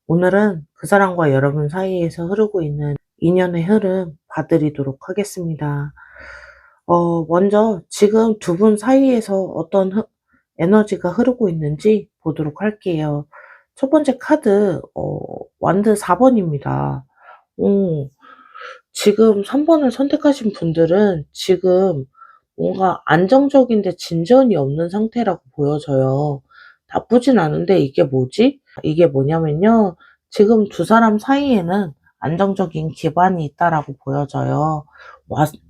오늘은 그 사람과 여러분 사이에서 흐르고 있는 인연의 흐름 봐드리도록 하겠습니다. 먼저 지금 두 분 사이에서 어떤 에너지가 흐르고 있는지 보도록 할게요. 첫 번째 카드, 완드 4번입니다. 지금 3번을 선택하신 분들은 지금 뭔가 안정적인데 진전이 없는 상태라고 보여져요. 나쁘진 않은데 이게 뭐지? 이게 뭐냐면요. 지금 두 사람 사이에는 안정적인 기반이 있다라고 보여져요.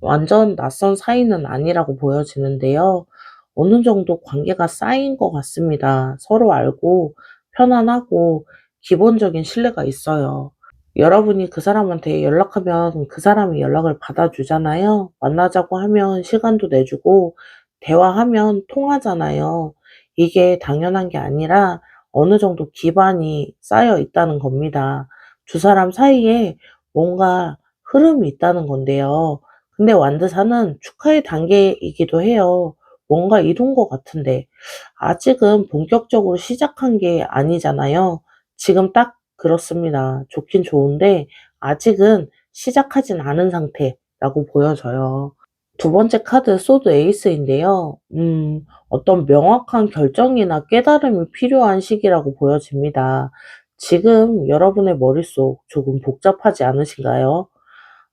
완전 낯선 사이는 아니라고 보여지는데요. 어느 정도 관계가 쌓인 것 같습니다. 서로 알고 편안하고 기본적인 신뢰가 있어요. 여러분이 그 사람한테 연락하면 그 사람이 연락을 받아주잖아요. 만나자고 하면 시간도 내주고 대화하면 통하잖아요. 이게 당연한 게 아니라 어느 정도 기반이 쌓여 있다는 겁니다. 두 사람 사이에 뭔가 흐름이 있다는 건데요. 근데 완드사는 축하의 단계이기도 해요. 뭔가 이룬 것 같은데 아직은 본격적으로 시작한 게 아니잖아요. 지금 딱 그렇습니다. 좋긴 좋은데 아직은 시작하진 않은 상태라고 보여져요. 두 번째 카드 소드 에이스인데요. 어떤 명확한 결정이나 깨달음이 필요한 시기라고 보여집니다. 지금 여러분의 머릿속 조금 복잡하지 않으신가요?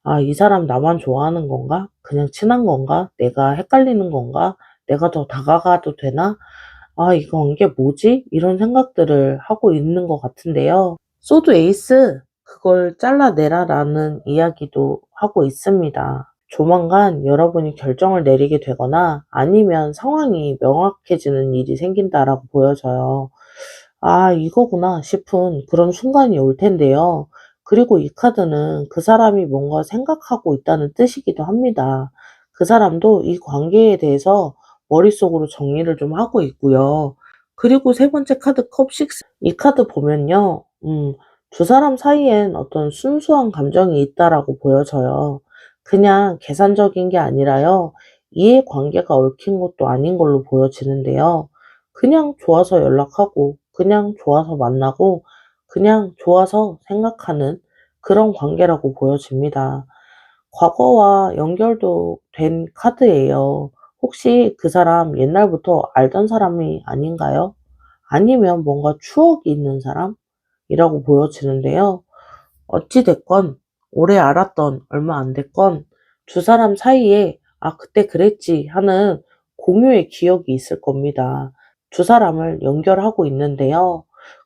아, 이 사람 나만 좋아하는 건가? 그냥 친한 건가? 내가 헷갈리는 건가? 내가 더 다가가도 되나? 아, 이건 이게 뭐지? 이런 생각들을 하고 있는 것 같은데요. 소드 에이스, 그걸 잘라내라라는 이야기도 하고 있습니다. 조만간 여러분이 결정을 내리게 되거나 아니면 상황이 명확해지는 일이 생긴다라고 보여져요. 아, 이거구나 싶은 그런 순간이 올 텐데요. 그리고 이 카드는 그 사람이 뭔가 생각하고 있다는 뜻이기도 합니다. 그 사람도 이 관계에 대해서 머릿속으로 정리를 좀 하고 있고요. 그리고 세 번째 카드 컵 6. 이 카드 보면요. 두 사람 사이엔 어떤 순수한 감정이 있다라고 보여져요. 그냥 계산적인 게 아니라요. 이해관계가 얽힌 것도 아닌 걸로 보여지는데요. 그냥 좋아서 연락하고, 그냥 좋아서 만나고, 그냥 좋아서 생각하는 그런 관계라고 보여집니다. 과거와 연결도 된 카드예요. 혹시 그 사람 옛날부터 알던 사람이 아닌가요? 아니면 뭔가 추억이 있는 사람이라고 보여지는데요. 어찌 됐건 오래 알았던 얼마 안 됐건 두 사람 사이에 아 그때 그랬지 하는 공유의 기억이 있을 겁니다. 두 사람을 연결하고 있는데요.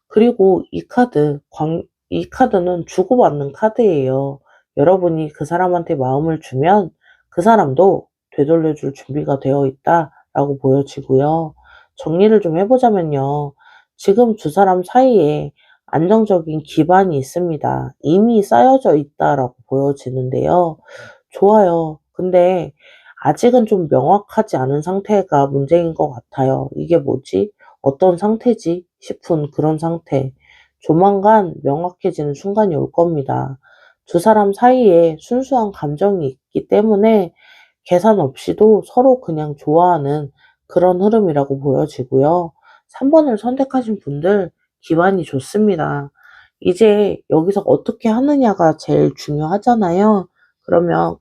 그리고 이 카드는 주고받는 카드예요. 여러분이 그 사람한테 마음을 주면 그 사람도 되돌려줄 준비가 되어 있다라고 보여지고요. 정리를 좀 해보자면요. 지금 두 사람 사이에 안정적인 기반이 있습니다. 이미 쌓여져 있다라고 보여지는데요. 좋아요. 근데 아직은 좀 명확하지 않은 상태가 문제인 것 같아요. 이게 뭐지? 어떤 상태지? 싶은 그런 상태. 조만간 명확해지는 순간이 올 겁니다. 두 사람 사이에 순수한 감정이 있기 때문에 계산 없이도 서로 그냥 좋아하는 그런 흐름이라고 보여지고요. 3번을 선택하신 분들 기반이 좋습니다. 이제 여기서 어떻게 하느냐가 제일 중요하잖아요. 그러면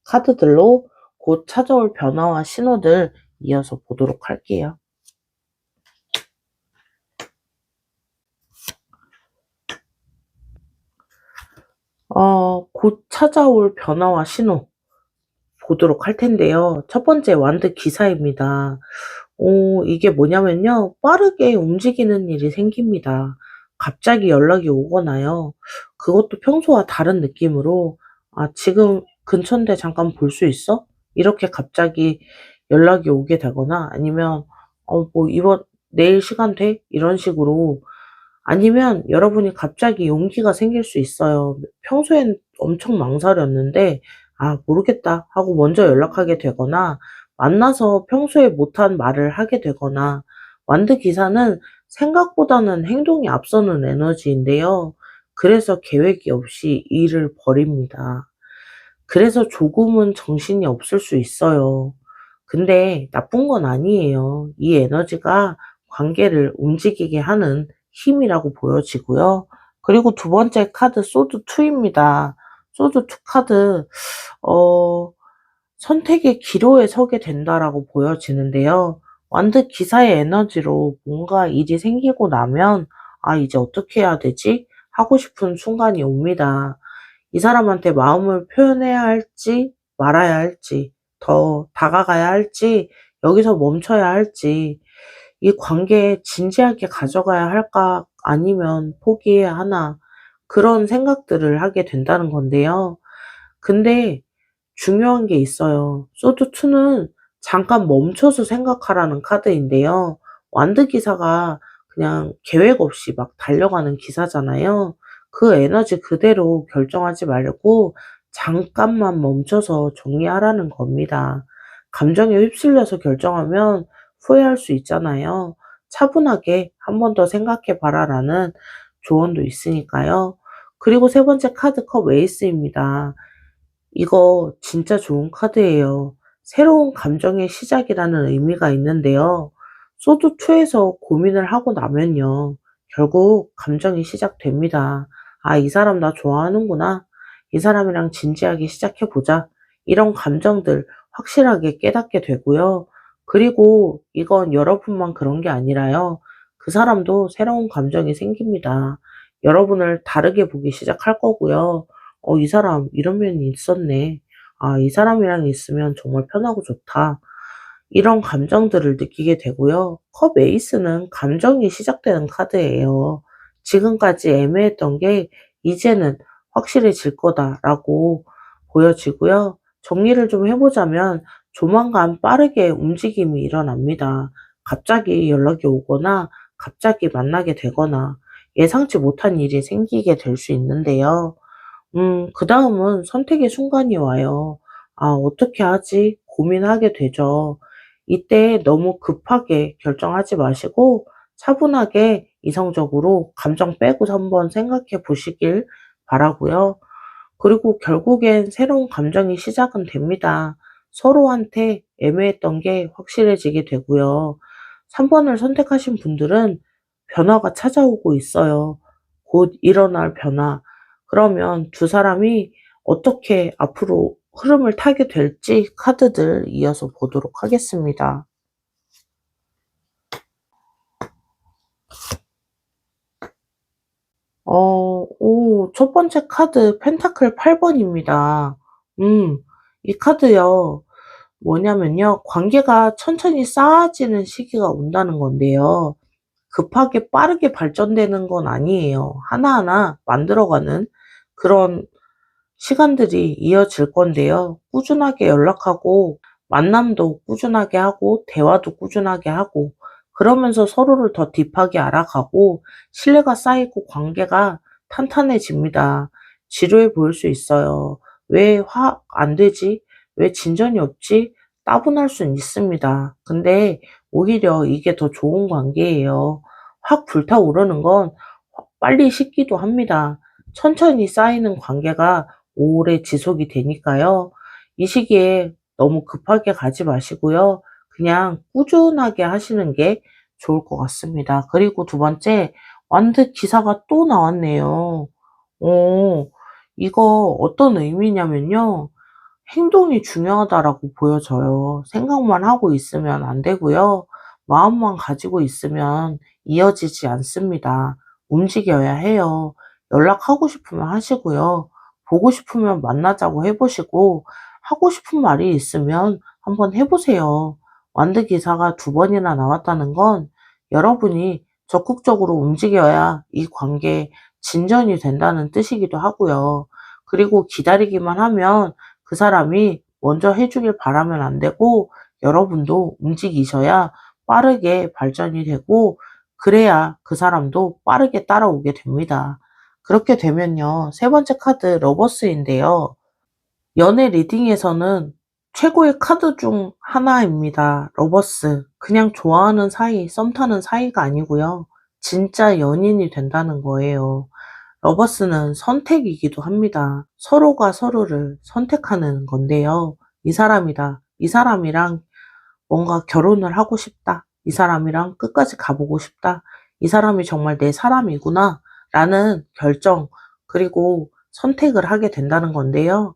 카드들로 곧 찾아올 변화와 신호들 이어서 보도록 할게요. 곧 찾아올 변화와 신호 보도록 할 텐데요. 첫 번째 완드 기사입니다. 이게 뭐냐면요. 빠르게 움직이는 일이 생깁니다. 갑자기 연락이 오거나요. 그것도 평소와 다른 느낌으로 지금 근처인데 잠깐 볼 수 있어? 이렇게 갑자기 연락이 오게 되거나 아니면 뭐 이번 내일 시간 돼? 이런 식으로 아니면 여러분이 갑자기 용기가 생길 수 있어요. 평소엔 엄청 망설였는데 모르겠다 하고 먼저 연락하게 되거나 만나서 평소에 못한 말을 하게 되거나 완드 기사는 생각보다는 행동이 앞서는 에너지인데요. 그래서 계획이 없이 일을 벌입니다. 그래서 조금은 정신이 없을 수 있어요. 근데 나쁜 건 아니에요. 이 에너지가 관계를 움직이게 하는 힘이라고 보여지고요. 그리고 두 번째 카드 소드 2입니다. 소드 2 카드, 어, 선택의 기로에 서게 된다라고 보여지는데요. 완드 기사의 에너지로 뭔가 일이 생기고 나면 이제 어떻게 해야 되지? 하고 싶은 순간이 옵니다. 이 사람한테 마음을 표현해야 할지 말아야 할지 더 다가가야 할지 여기서 멈춰야 할지 이 관계에 진지하게 가져가야 할까 아니면 포기해야 하나 그런 생각들을 하게 된다는 건데요. 근데 중요한 게 있어요. 소드2는 잠깐 멈춰서 생각하라는 카드인데요. 완드 기사가 그냥 계획 없이 막 달려가는 기사잖아요. 그 에너지 그대로 결정하지 말고 잠깐만 멈춰서 정리하라는 겁니다. 감정에 휩쓸려서 결정하면 후회할 수 있잖아요. 차분하게 한 번 더 생각해 봐라라는 조언도 있으니까요. 그리고 세 번째 카드 컵 에이스입니다. 이거 진짜 좋은 카드예요. 새로운 감정의 시작이라는 의미가 있는데요. 소드2에서 고민을 하고 나면요. 결국 감정이 시작됩니다. 이 사람 나 좋아하는구나. 이 사람이랑 진지하게 시작해보자. 이런 감정들 확실하게 깨닫게 되고요. 그리고 이건 여러분만 그런 게 아니라요. 그 사람도 새로운 감정이 생깁니다. 여러분을 다르게 보기 시작할 거고요. 이 사람 이런 면이 있었네. 이 사람이랑 있으면 정말 편하고 좋다. 이런 감정들을 느끼게 되고요. 컵 에이스는 감정이 시작되는 카드예요. 지금까지 애매했던 게 이제는 확실해질 거다라고 보여지고요. 정리를 좀 해보자면 조만간 빠르게 움직임이 일어납니다. 갑자기 연락이 오거나 갑자기 만나게 되거나 예상치 못한 일이 생기게 될 수 있는데요. 그다음은 선택의 순간이 와요. 어떻게 하지? 고민하게 되죠. 이때 너무 급하게 결정하지 마시고 차분하게 이성적으로 감정 빼고 한번 생각해 보시길 바라고요. 그리고 결국엔 새로운 감정이 시작은 됩니다. 서로한테 애매했던 게 확실해지게 되고요. 3번을 선택하신 분들은 변화가 찾아오고 있어요. 곧 일어날 변화. 그러면 두 사람이 어떻게 앞으로 흐름을 타게 될지 카드들 이어서 보도록 하겠습니다. 첫 번째 카드 펜타클 8번입니다. 이 카드요. 뭐냐면요. 관계가 천천히 쌓아지는 시기가 온다는 건데요. 급하게 빠르게 발전되는 건 아니에요. 하나하나 만들어가는 그런 시간들이 이어질 건데요. 꾸준하게 연락하고 만남도 꾸준하게 하고 대화도 꾸준하게 하고 그러면서 서로를 더 딥하게 알아가고 신뢰가 쌓이고 관계가 탄탄해집니다. 지루해 보일 수 있어요. 왜 화 안 되지? 왜 진전이 없지? 따분할 순 있습니다. 근데 오히려 이게 더 좋은 관계예요. 확 불타오르는 건 빨리 식기도 합니다. 천천히 쌓이는 관계가 오래 지속이 되니까요. 이 시기에 너무 급하게 가지 마시고요. 그냥 꾸준하게 하시는 게 좋을 것 같습니다. 그리고 두 번째, 완득 기사가 또 나왔네요. 어, 이거 어떤 의미냐면요. 행동이 중요하다라고 보여져요. 생각만 하고 있으면 안 되고요. 마음만 가지고 있으면 이어지지 않습니다. 움직여야 해요. 연락하고 싶으면 하시고요. 보고 싶으면 만나자고 해보시고, 하고 싶은 말이 있으면 한번 해보세요. 완드 기사가 두 번이나 나왔다는 건 여러분이 적극적으로 움직여야 이 관계 진전이 된다는 뜻이기도 하고요. 그리고 기다리기만 하면 그 사람이 먼저 해주길 바라면 안 되고 여러분도 움직이셔야 빠르게 발전이 되고 그래야 그 사람도 빠르게 따라오게 됩니다. 그렇게 되면요. 세 번째 카드 러버스인데요. 연애 리딩에서는 최고의 카드 중 하나입니다. 러버스. 그냥 좋아하는 사이, 썸 타는 사이가 아니고요. 진짜 연인이 된다는 거예요. 러버스는 선택이기도 합니다. 서로가 서로를 선택하는 건데요. 이 사람이다. 이 사람이랑 뭔가 결혼을 하고 싶다. 이 사람이랑 끝까지 가보고 싶다. 이 사람이 정말 내 사람이구나. 라는 결정, 그리고 선택을 하게 된다는 건데요.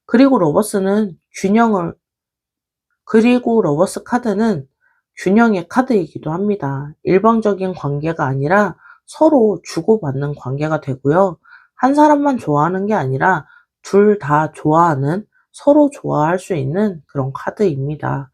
그리고 러버스는 균형을 그리고 러버스 카드는 균형의 카드이기도 합니다. 일방적인 관계가 아니라 서로 주고받는 관계가 되고요. 한 사람만 좋아하는 게 아니라 둘 다 좋아하는, 서로 좋아할 수 있는 그런 카드입니다.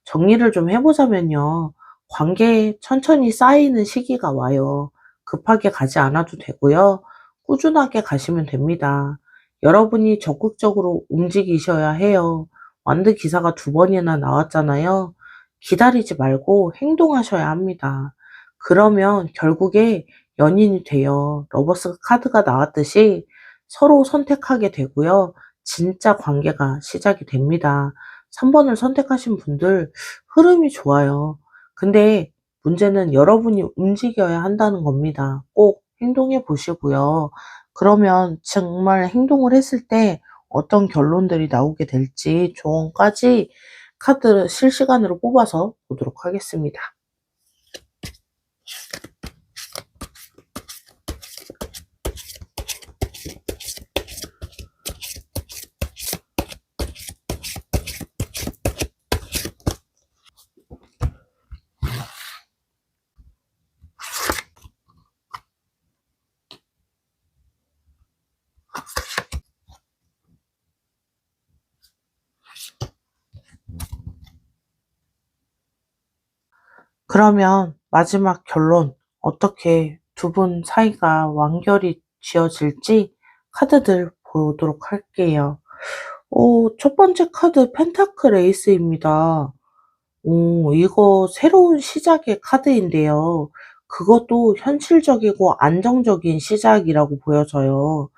정리를 좀 해보자면요. 관계에 천천히 쌓이는 시기가 와요. 급하게 가지 않아도 되고요. 꾸준하게 가시면 됩니다. 여러분이 적극적으로 움직이셔야 해요. 완드 기사가 두 번이나 나왔잖아요. 기다리지 말고 행동하셔야 합니다. 그러면 결국에 연인이 돼요. 러버스 카드가 나왔듯이 서로 선택하게 되고요. 진짜 관계가 시작이 됩니다. 3번을 선택하신 분들 흐름이 좋아요. 근데 문제는 여러분이 움직여야 한다는 겁니다. 꼭 행동해 보시고요. 그러면 정말 행동을 했을 때 어떤 결론들이 나오게 될지 조언까지 카드 실시간으로 뽑아서 보도록 하겠습니다. 그러면 마지막 결론, 어떻게 두 분 사이가 완결이 지어질지 카드들 보도록 할게요. 첫 번째 카드 펜타클 에이스입니다. 이거 새로운 시작의 카드인데요. 그것도 현실적이고 안정적인 시작이라고 보여져요.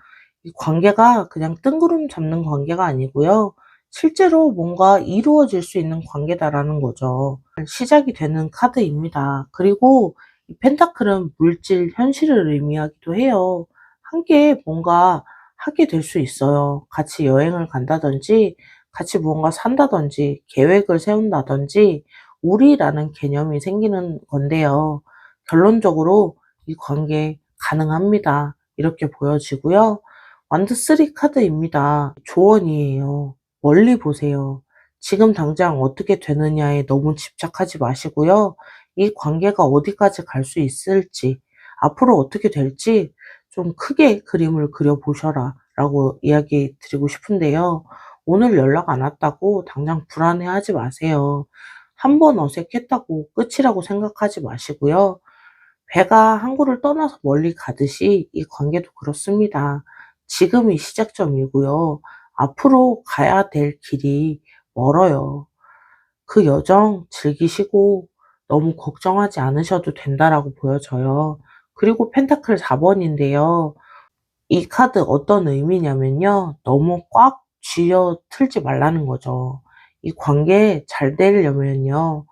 이 관계가 그냥 뜬구름 잡는 관계가 아니고요. 실제로 뭔가 이루어질 수 있는 관계다라는 거죠. 시작이 되는 카드입니다. 그리고 이 펜타클은 물질, 현실을 의미하기도 해요. 함께 뭔가 하게 될 수 있어요. 같이 여행을 간다든지, 같이 무언가 산다든지, 계획을 세운다든지, 우리라는 개념이 생기는 건데요. 결론적으로 이 관계 가능합니다. 이렇게 보여지고요. 완드 3 카드입니다. 조언이에요. 멀리 보세요. 지금 당장 어떻게 되느냐에 너무 집착하지 마시고요. 이 관계가 어디까지 갈 수 있을지, 앞으로 어떻게 될지 좀 크게 그림을 그려보셔라 라고 이야기 드리고 싶은데요. 오늘 연락 안 왔다고 당장 불안해하지 마세요. 한 번 어색했다고 끝이라고 생각하지 마시고요. 배가 항구를 떠나서 멀리 가듯이 이 관계도 그렇습니다. 지금이 시작점이고요. 앞으로 가야 될 길이 멀어요. 그 여정 즐기시고 너무 걱정하지 않으셔도 된다라고 보여져요. 그리고 펜타클 4번인데요. 이 카드 어떤 의미냐면요. 너무 꽉 쥐어 틀지 말라는 거죠. 이 관계 잘 되려면요.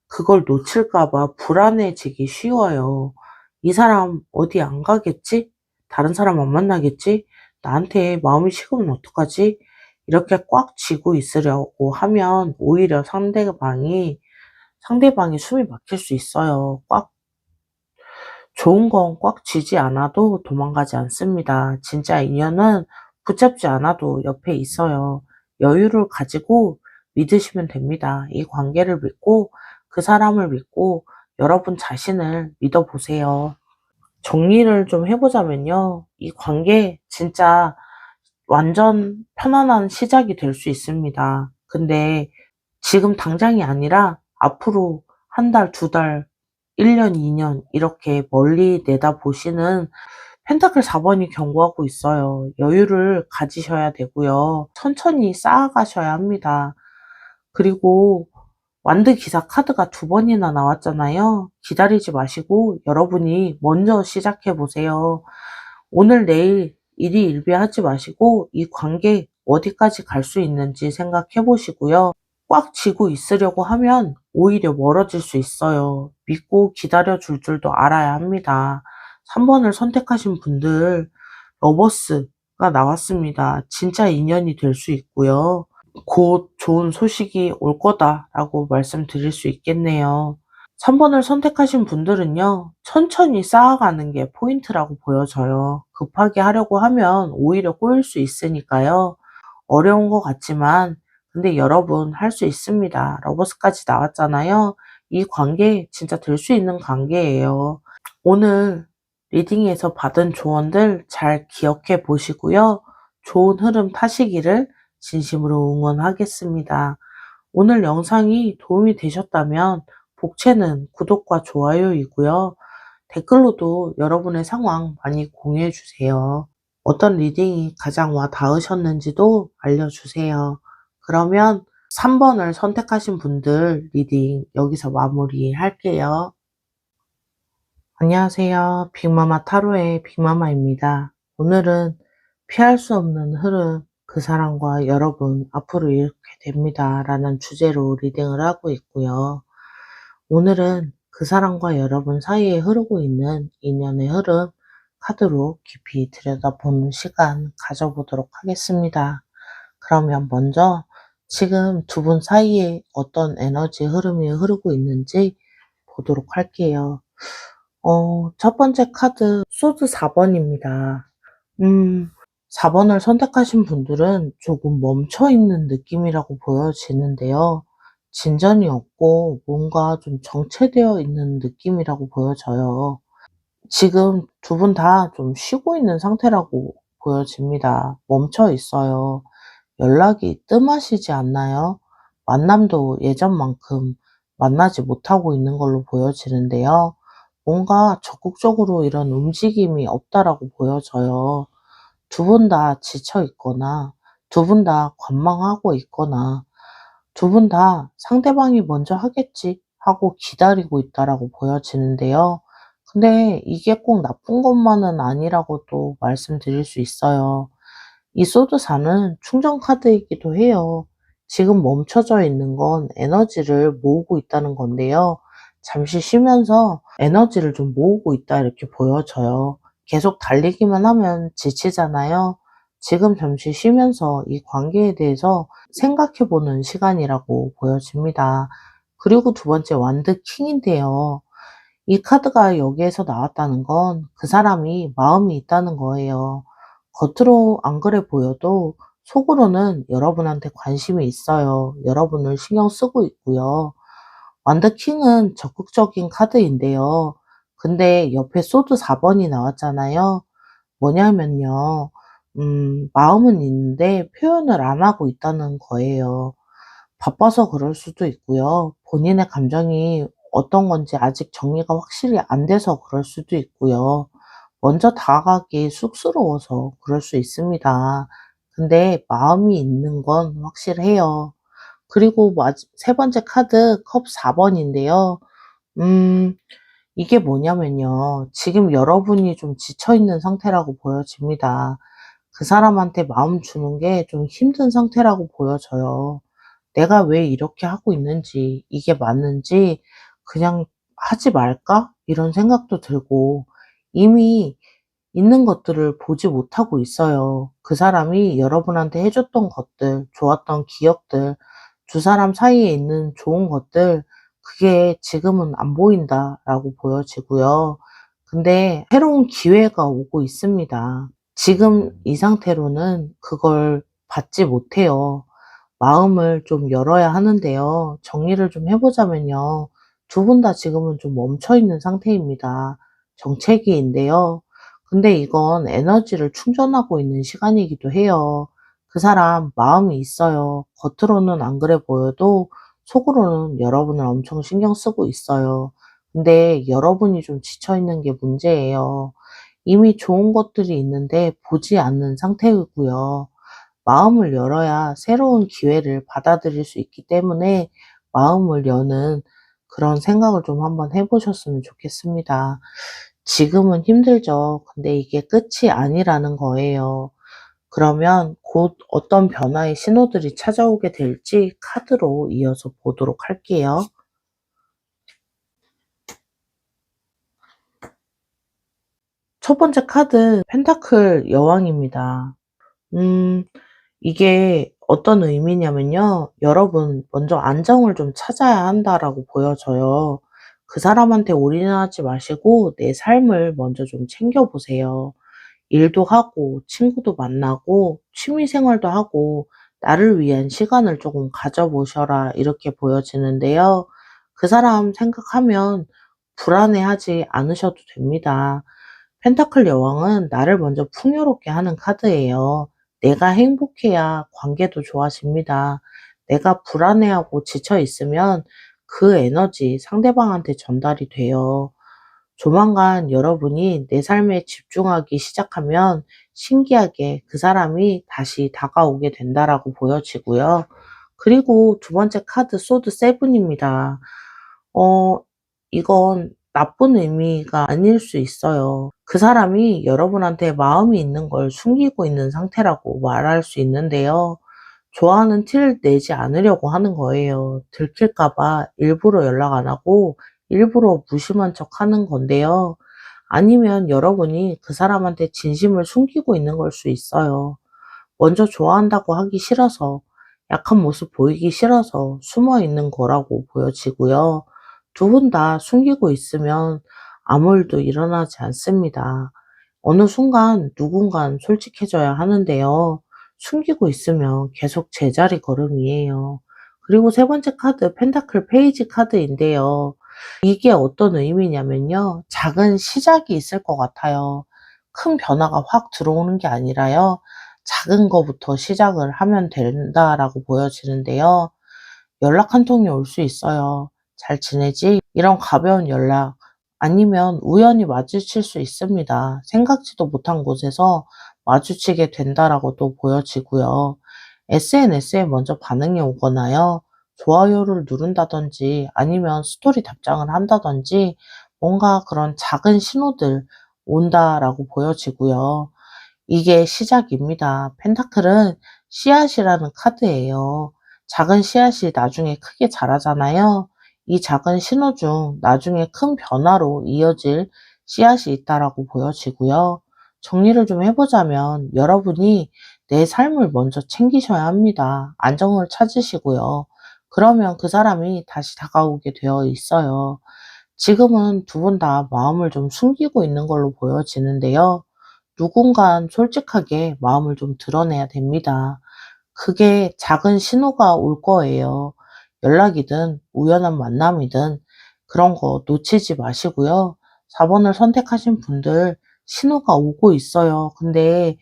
그걸 놓칠까 봐 불안해지기 쉬워요. '이 사람 어디 안 가겠지? 다른 사람 안 만나겠지? 나한테 마음이 식으면 어떡하지?' 이렇게 꽉 쥐고 있으려고 하면 오히려 상대방이 숨이 막힐 수 있어요. 좋은 건 꽉 쥐지 않아도 도망가지 않습니다. 진짜 인연은 붙잡지 않아도 옆에 있어요. 여유를 가지고 믿으시면 됩니다. 이 관계를 믿고 그 사람을 믿고 여러분 자신을 믿어보세요. 정리를 좀 해보자면요. 이 관계 진짜 완전 편안한 시작이 될 수 있습니다. 근데 지금 당장이 아니라 앞으로 한 달, 두 달, 1 년, 2년 이렇게 멀리 내다보시는 펜타클 4번이 경고하고 있어요. 여유를 가지셔야 되고요. 천천히 쌓아가셔야 합니다. 그리고 완드 기사 카드가 두 번이나 나왔잖아요. 기다리지 마시고 여러분이 먼저 시작해 보세요. 오늘 내일 일희일비하지 마시고 이 관계 어디까지 갈 수 있는지 생각해 보시고요. 꽉 쥐고 있으려고 하면 오히려 멀어질 수 있어요. 믿고 기다려 줄 줄도 알아야 합니다. 3 번을 선택하신 분들 러버스가 나왔습니다. 진짜 인연이 될 수 있고요. 곧 좋은 소식이 올 거다라고 말씀드릴 수 있겠네요. 3 번을 선택하신 분들은요. 천천히 쌓아가는 게 포인트라고 보여져요. 급하게 하려고 하면 오히려 꼬일 수 있으니까요. 어려운 것 같지만 근데 여러분 할 수 있습니다. 러버스까지 나왔잖아요. 이 관계 진짜 될 수 있는 관계예요. 오늘 리딩에서 받은 조언들 잘 기억해 보시고요. 좋은 흐름 타시기를 진심으로 응원하겠습니다. 오늘 영상이 도움이 되셨다면 복채는 구독과 좋아요이고요. 댓글로도 여러분의 상황 많이 공유해 주세요. 어떤 리딩이 가장 와 닿으셨는지도 알려주세요. 그러면 3번을 선택하신 분들 리딩 여기서 마무리할게요. 안녕하세요. 빅마마 타로의 빅마마입니다. 오늘은 피할 수 없는 흐름, 그 사람과 여러분 앞으로 이렇게 됩니다. 라는 주제로 리딩을 하고 있고요. 오늘은 그 사람과 여러분 사이에 흐르고 있는 인연의 흐름 카드로 깊이 들여다보는 시간 가져보도록 하겠습니다. 그러면 먼저 지금 두 분 사이에 어떤 에너지 흐름이 흐르고 있는지 보도록 할게요. 첫 번째 카드 소드 4번입니다. 4번을 선택하신 분들은 조금 멈춰 있는 느낌이라고 보여지는데요. 진전이 없고 뭔가 좀 정체되어 있는 느낌이라고 보여져요. 지금 두 분 다 좀 쉬고 있는 상태라고 보여집니다. 멈춰 있어요. 연락이 뜸하시지 않나요? 만남도 예전만큼 만나지 못하고 있는 걸로 보여지는데요. 뭔가 적극적으로 이런 움직임이 없다라고 보여져요. 두 분 다 지쳐 있거나, 두 분 다 관망하고 있거나, 두 분 다 상대방이 먼저 하겠지 하고 기다리고 있다라고 보여지는데요. 근데 이게 꼭 나쁜 것만은 아니라고 또 말씀드릴 수 있어요. 이 소드4는 충전 카드이기도 해요. 지금 멈춰져 있는 건 에너지를 모으고 있다는 건데요. 잠시 쉬면서 에너지를 좀 모으고 있다 이렇게 보여져요. 계속 달리기만 하면 지치잖아요. 지금 잠시 쉬면서 이 관계에 대해서 생각해 보는 시간이라고 보여집니다. 그리고 두 번째 완드 킹인데요. 이 카드가 여기에서 나왔다는 건 그 사람이 마음이 있다는 거예요. 겉으로 안 그래 보여도 속으로는 여러분한테 관심이 있어요. 여러분을 신경 쓰고 있고요. 완더킹은 적극적인 카드인데요. 근데 옆에 소드 4번이 나왔잖아요. 뭐냐면요. 마음은 있는데 표현을 안 하고 있다는 거예요. 바빠서 그럴 수도 있고요. 본인의 감정이 어떤 건지 아직 정리가 확실히 안 돼서 그럴 수도 있고요. 먼저 다가가기 쑥스러워서 그럴 수 있습니다. 근데 마음이 있는 건 확실해요. 그리고 세 번째 카드 컵 4번인데요. 음, 이게 뭐냐면요. 지금 여러분이 좀 지쳐있는 상태라고 보여집니다. 그 사람한테 마음 주는 게 좀 힘든 상태라고 보여져요. 내가 왜 이렇게 하고 있는지, 이게 맞는지, 그냥 하지 말까? 이런 생각도 들고, 이미 있는 것들을 보지 못하고 있어요. 그 사람이 여러분한테 해줬던 것들, 좋았던 기억들, 두 사람 사이에 있는 좋은 것들, 그게 지금은 안 보인다라고 보여지고요. 근데 새로운 기회가 오고 있습니다. 지금 이 상태로는 그걸 받지 못해요. 마음을 좀 열어야 하는데요. 정리를 좀 해보자면요. 두 분 다 지금은 좀 멈춰 있는 상태입니다. 정체기인데요. 근데 이건 에너지를 충전하고 있는 시간이기도 해요. 그 사람 마음이 있어요. 겉으로는 안 그래 보여도 속으로는 여러분을 엄청 신경 쓰고 있어요. 근데 여러분이 좀 지쳐 있는 게 문제예요. 이미 좋은 것들이 있는데 보지 않는 상태이고요. 마음을 열어야 새로운 기회를 받아들일 수 있기 때문에 마음을 여는 그런 생각을 좀 한번 해보셨으면 좋겠습니다. 지금은 힘들죠. 근데 이게 끝이 아니라는 거예요. 그러면 곧 어떤 변화의 신호들이 찾아오게 될지 카드로 이어서 보도록 할게요. 첫 번째 카드 펜타클 여왕입니다. 음, 이게 어떤 의미냐면요. 여러분, 먼저 안정을 좀 찾아야 한다라고 보여져요. 그 사람한테 올인하지 마시고 내 삶을 먼저 좀 챙겨보세요. 일도 하고, 친구도 만나고, 취미 생활도 하고, 나를 위한 시간을 조금 가져보셔라. 이렇게 보여지는데요. 그 사람 생각하면 불안해하지 않으셔도 됩니다. 펜타클 여왕은 나를 먼저 풍요롭게 하는 카드예요. 내가 행복해야 관계도 좋아집니다. 내가 불안해하고 지쳐 있으면 그 에너지 상대방한테 전달이 돼요. 조만간 여러분이 내 삶에 집중하기 시작하면 신기하게 그 사람이 다시 다가오게 된다라고 보여지고요. 그리고 두 번째 카드 소드 세븐입니다. 어, 이건 나쁜 의미가 아닐 수 있어요. 그 사람이 여러분한테 마음이 있는 걸 숨기고 있는 상태라고 말할 수 있는데요. 좋아하는 티를 내지 않으려고 하는 거예요. 들킬까 봐 일부러 연락 안 하고 일부러 무심한 척 하는 건데요. 아니면 여러분이 그 사람한테 진심을 숨기고 있는 걸 수 있어요. 먼저 좋아한다고 하기 싫어서, 약한 모습 보이기 싫어서 숨어 있는 거라고 보여지고요. 두 분 다 숨기고 있으면 아무 일도 일어나지 않습니다. 어느 순간 누군간 솔직해져야 하는데요. 숨기고 있으면 계속 제자리 걸음이에요. 그리고 세 번째 카드, 펜타클 페이지 카드인데요. 이게 어떤 의미냐면요. 작은 시작이 있을 것 같아요. 큰 변화가 확 들어오는 게 아니라요. 작은 거부터 시작을 하면 된다라고 보여지는데요. 연락 한 통이 올 수 있어요. 잘 지내지? 이런 가벼운 연락. 아니면 우연히 마주칠 수 있습니다. 생각지도 못한 곳에서 마주치게 된다라고도 보여지고요. SNS에 먼저 반응이 오거나요. 좋아요를 누른다든지 아니면 스토리 답장을 한다든지 뭔가 그런 작은 신호들 온다라고 보여지고요. 이게 시작입니다. 펜타클은 씨앗이라는 카드예요. 작은 씨앗이 나중에 크게 자라잖아요. 이 작은 신호 중 나중에 큰 변화로 이어질 씨앗이 있다라고 보여지고요. 정리를 좀 해보자면 여러분이 내 삶을 먼저 챙기셔야 합니다. 안정을 찾으시고요. 그러면 그 사람이 다시 다가오게 되어 있어요. 지금은 두 분 다 마음을 좀 숨기고 있는 걸로 보여지는데요. 누군간 솔직하게 마음을 좀 드러내야 됩니다. 그게 작은 신호가 올 거예요. 연락이든 우연한 만남이든 그런 거 놓치지 마시고요. 4번을 선택하신 분들 신호가 오고 있어요. 근데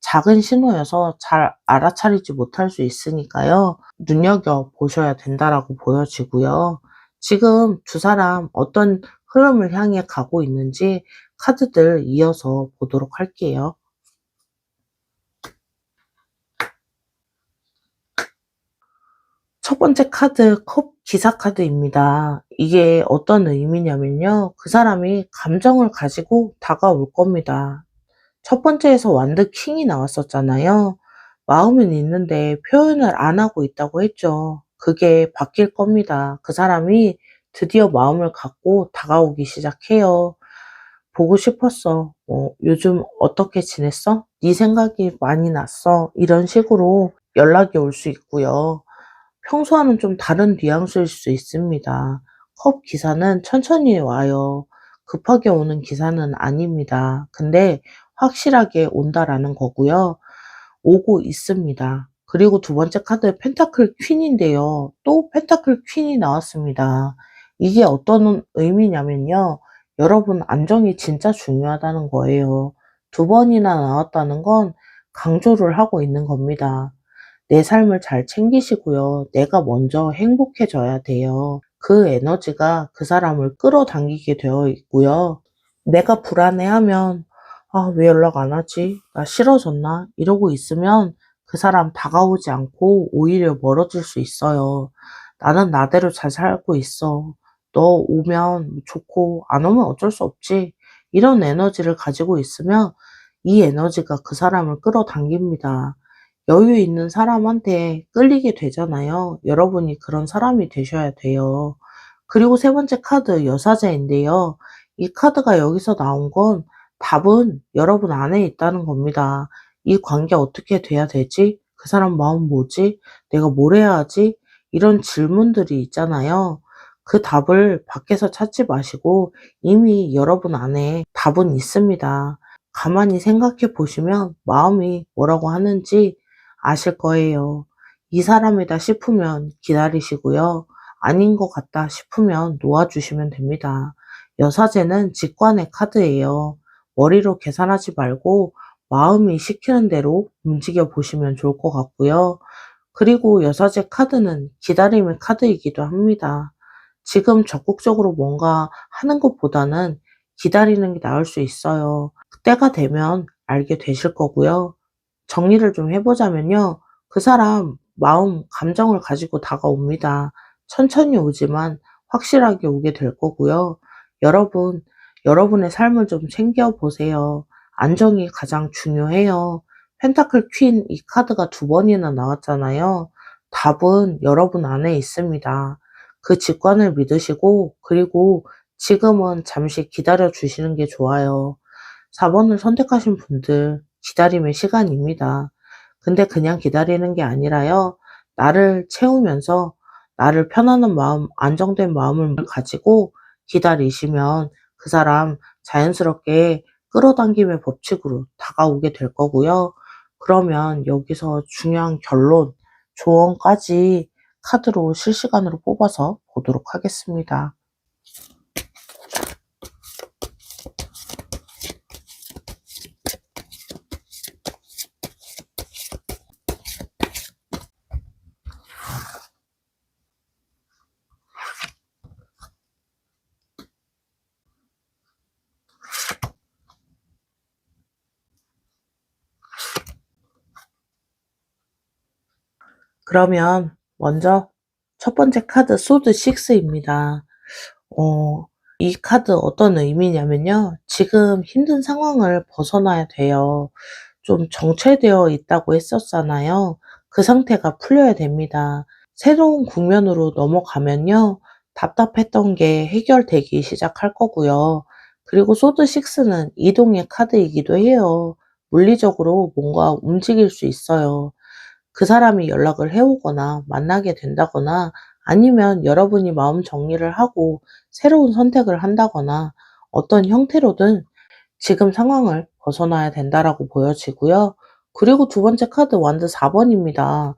작은 신호여서 잘 알아차리지 못할 수 있으니까요. 눈여겨보셔야 된다라고 보여지고요. 지금 두 사람 어떤 흐름을 향해 가고 있는지 카드들 이어서 보도록 할게요. 첫 번째 카드 컵 기사 카드입니다. 이게 어떤 의미냐면요. 그 사람이 감정을 가지고 다가올 겁니다. 첫 번째에서 완드 킹이 나왔었잖아요. 마음은 있는데 표현을 안 하고 있다고 했죠. 그게 바뀔 겁니다. 그 사람이 드디어 마음을 갖고 다가오기 시작해요. 보고 싶었어. 요즘 어떻게 지냈어? 네 생각이 많이 났어. 이런 식으로 연락이 올 수 있고요. 평소와는 좀 다른 뉘앙스일 수 있습니다. 컵 기사는 천천히 와요. 급하게 오는 기사는 아닙니다. 근데 확실하게 온다라는 거고요. 오고 있습니다. 그리고 두 번째 카드 펜타클 퀸인데요. 또 펜타클 퀸이 나왔습니다. 이게 어떤 의미냐면요. 여러분 안정이 진짜 중요하다는 거예요. 두 번이나 나왔다는 건 강조를 하고 있는 겁니다. 내 삶을 잘 챙기시고요. 내가 먼저 행복해져야 돼요. 그 에너지가 그 사람을 끌어당기게 되어 있고요. 내가 불안해하면 왜 연락 안 하지? 나 싫어졌나? 이러고 있으면 그 사람 다가오지 않고 오히려 멀어질 수 있어요. 나는 나대로 잘 살고 있어. 너 오면 좋고 안 오면 어쩔 수 없지. 이런 에너지를 가지고 있으면 이 에너지가 그 사람을 끌어당깁니다. 여유 있는 사람한테 끌리게 되잖아요. 여러분이 그런 사람이 되셔야 돼요. 그리고 세 번째 카드 여사제인데요. 이 카드가 여기서 나온 건 답은 여러분 안에 있다는 겁니다. 이 관계 어떻게 돼야 되지? 그 사람 마음 뭐지? 내가 뭘 해야 하지? 이런 질문들이 있잖아요. 그 답을 밖에서 찾지 마시고 이미 여러분 안에 답은 있습니다. 가만히 생각해 보시면 마음이 뭐라고 하는지 아실 거예요. 이 사람이다 싶으면 기다리시고요. 아닌 것 같다 싶으면 놓아주시면 됩니다. 여사제는 직관의 카드예요. 머리로 계산하지 말고 마음이 시키는 대로 움직여 보시면 좋을 것 같고요. 그리고 여사제 카드는 기다림의 카드이기도 합니다. 지금 적극적으로 뭔가 하는 것보다는 기다리는 게 나을 수 있어요. 때가 되면 알게 되실 거고요. 정리를 좀 해보자면요. 그 사람 마음, 감정을 가지고 다가옵니다. 천천히 오지만 확실하게 오게 될 거고요. 여러분, 여러분의 삶을 좀 챙겨보세요. 안정이 가장 중요해요. 펜타클 퀸 이 카드가 두 번이나 나왔잖아요. 답은 여러분 안에 있습니다. 그 직관을 믿으시고, 그리고 지금은 잠시 기다려 주시는 게 좋아요. 4번을 선택하신 분들, 기다림의 시간입니다. 근데 그냥 기다리는 게 아니라요. 나를 채우면서 나를 편안한 마음, 안정된 마음을 가지고 기다리시면 그 사람 자연스럽게 끌어당김의 법칙으로 다가오게 될 거고요. 그러면 여기서 중요한 결론, 조언까지 카드로 실시간으로 뽑아서 보도록 하겠습니다. 그러면 먼저 첫 번째 카드 소드 6입니다. 어, 이 카드 어떤 의미냐면요. 지금 힘든 상황을 벗어나야 돼요. 좀 정체되어 있다고 했었잖아요. 그 상태가 풀려야 됩니다. 새로운 국면으로 넘어가면요. 답답했던 게 해결되기 시작할 거고요. 그리고 소드 6는 이동의 카드이기도 해요. 물리적으로 뭔가 움직일 수 있어요. 그 사람이 연락을 해오거나 만나게 된다거나 아니면 여러분이 마음 정리를 하고 새로운 선택을 한다거나 어떤 형태로든 지금 상황을 벗어나야 된다라고 보여지고요. 그리고 두 번째 카드 완드 4번입니다.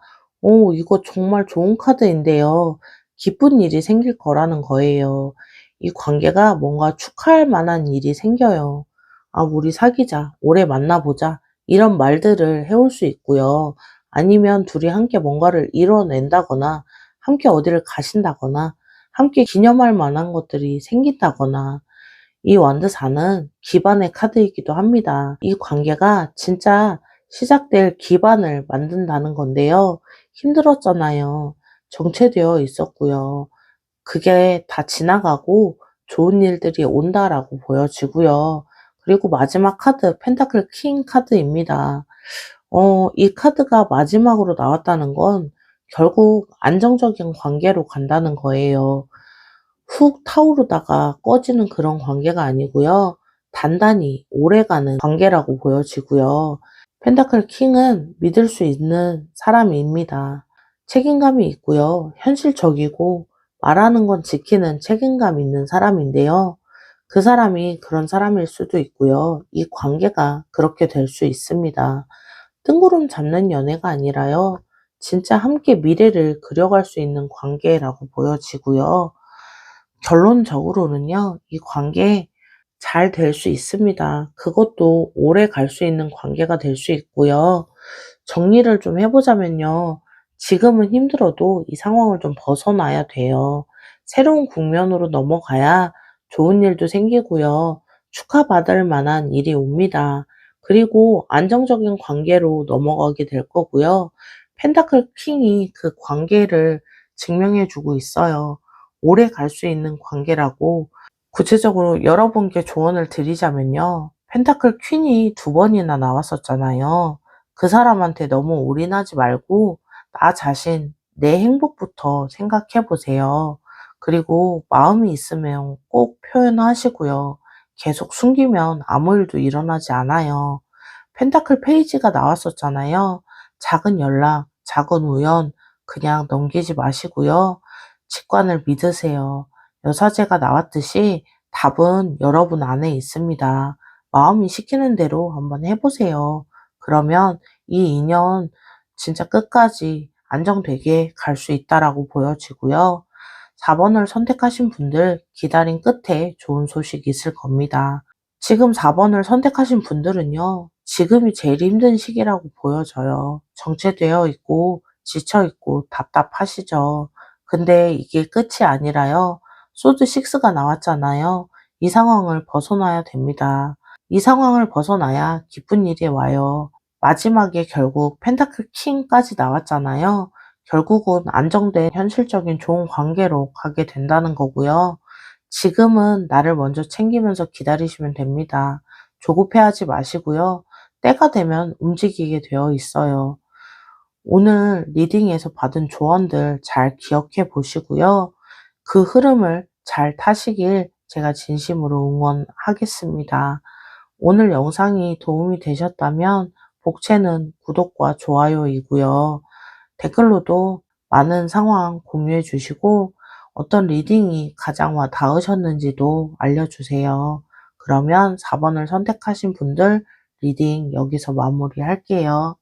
이거 정말 좋은 카드인데요. 기쁜 일이 생길 거라는 거예요. 이 관계가 뭔가 축하할 만한 일이 생겨요. 우리 사귀자, 오래 만나보자. 이런 말들을 해올 수 있고요. 아니면 둘이 함께 뭔가를 이뤄낸다거나, 함께 어디를 가신다거나, 함께 기념할 만한 것들이 생긴다거나, 이 완드4는 기반의 카드이기도 합니다. 이 관계가 진짜 시작될 기반을 만든다는 건데요. 힘들었잖아요. 정체되어 있었고요. 그게 다 지나가고 좋은 일들이 온다라고 보여지고요. 그리고 마지막 카드 펜타클 킹 카드입니다. 이 카드가 마지막으로 나왔다는 건 결국 안정적인 관계로 간다는 거예요. 훅 타오르다가 꺼지는 그런 관계가 아니고요. 단단히 오래가는 관계라고 보여지고요. 펜타클 킹은 믿을 수 있는 사람입니다. 책임감이 있고요. 현실적이고 말하는 건 지키는 책임감 있는 사람인데요. 그 사람이 그런 사람일 수도 있고요. 이 관계가 그렇게 될 수 있습니다. 뜬구름 잡는 연애가 아니라요. 진짜 함께 미래를 그려갈 수 있는 관계라고 보여지고요. 결론적으로는요, 이 관계 잘 될 수 있습니다. 그것도 오래 갈 수 있는 관계가 될 수 있고요. 정리를 좀 해보자면요. 지금은 힘들어도 이 상황을 좀 벗어나야 돼요. 새로운 국면으로 넘어가야 좋은 일도 생기고요. 축하받을 만한 일이 옵니다. 그리고 안정적인 관계로 넘어가게 될 거고요. 펜타클 킹이 그 관계를 증명해주고 있어요. 오래 갈 수 있는 관계라고. 구체적으로 여러분께 조언을 드리자면요. 펜타클 퀸이 두 번이나 나왔었잖아요. 그 사람한테 너무 올인하지 말고 나 자신, 내 행복부터 생각해 보세요. 그리고 마음이 있으면 꼭 표현하시고요. 계속 숨기면 아무 일도 일어나지 않아요. 펜타클 페이지가 나왔었잖아요. 작은 연락, 작은 우연 그냥 넘기지 마시고요. 직관을 믿으세요. 여사제가 나왔듯이 답은 여러분 안에 있습니다. 마음이 시키는 대로 한번 해보세요. 그러면 이 인연 진짜 끝까지 안정되게 갈 수 있다라고 보여지고요. 4번을 선택하신 분들 기다린 끝에 좋은 소식이 있을 겁니다. 지금 4번을 선택하신 분들은요. 지금이 제일 힘든 시기라고 보여져요. 정체되어 있고 지쳐 있고 답답하시죠. 근데 이게 끝이 아니라요. 소드 6가 나왔잖아요. 이 상황을 벗어나야 됩니다. 이 상황을 벗어나야 기쁜 일이 와요. 마지막에 결국 펜타클 킹까지 나왔잖아요. 결국은 안정된 현실적인 좋은 관계로 가게 된다는 거고요. 지금은 나를 먼저 챙기면서 기다리시면 됩니다. 조급해하지 마시고요. 때가 되면 움직이게 되어 있어요. 오늘 리딩에서 받은 조언들 잘 기억해 보시고요. 그 흐름을 잘 타시길 제가 진심으로 응원하겠습니다. 오늘 영상이 도움이 되셨다면 복채는 구독과 좋아요이고요. 댓글로도 많은 상황 공유해 주시고 어떤 리딩이 가장 와 닿으셨는지도 알려주세요. 그러면 4번을 선택하신 분들 리딩 여기서 마무리할게요.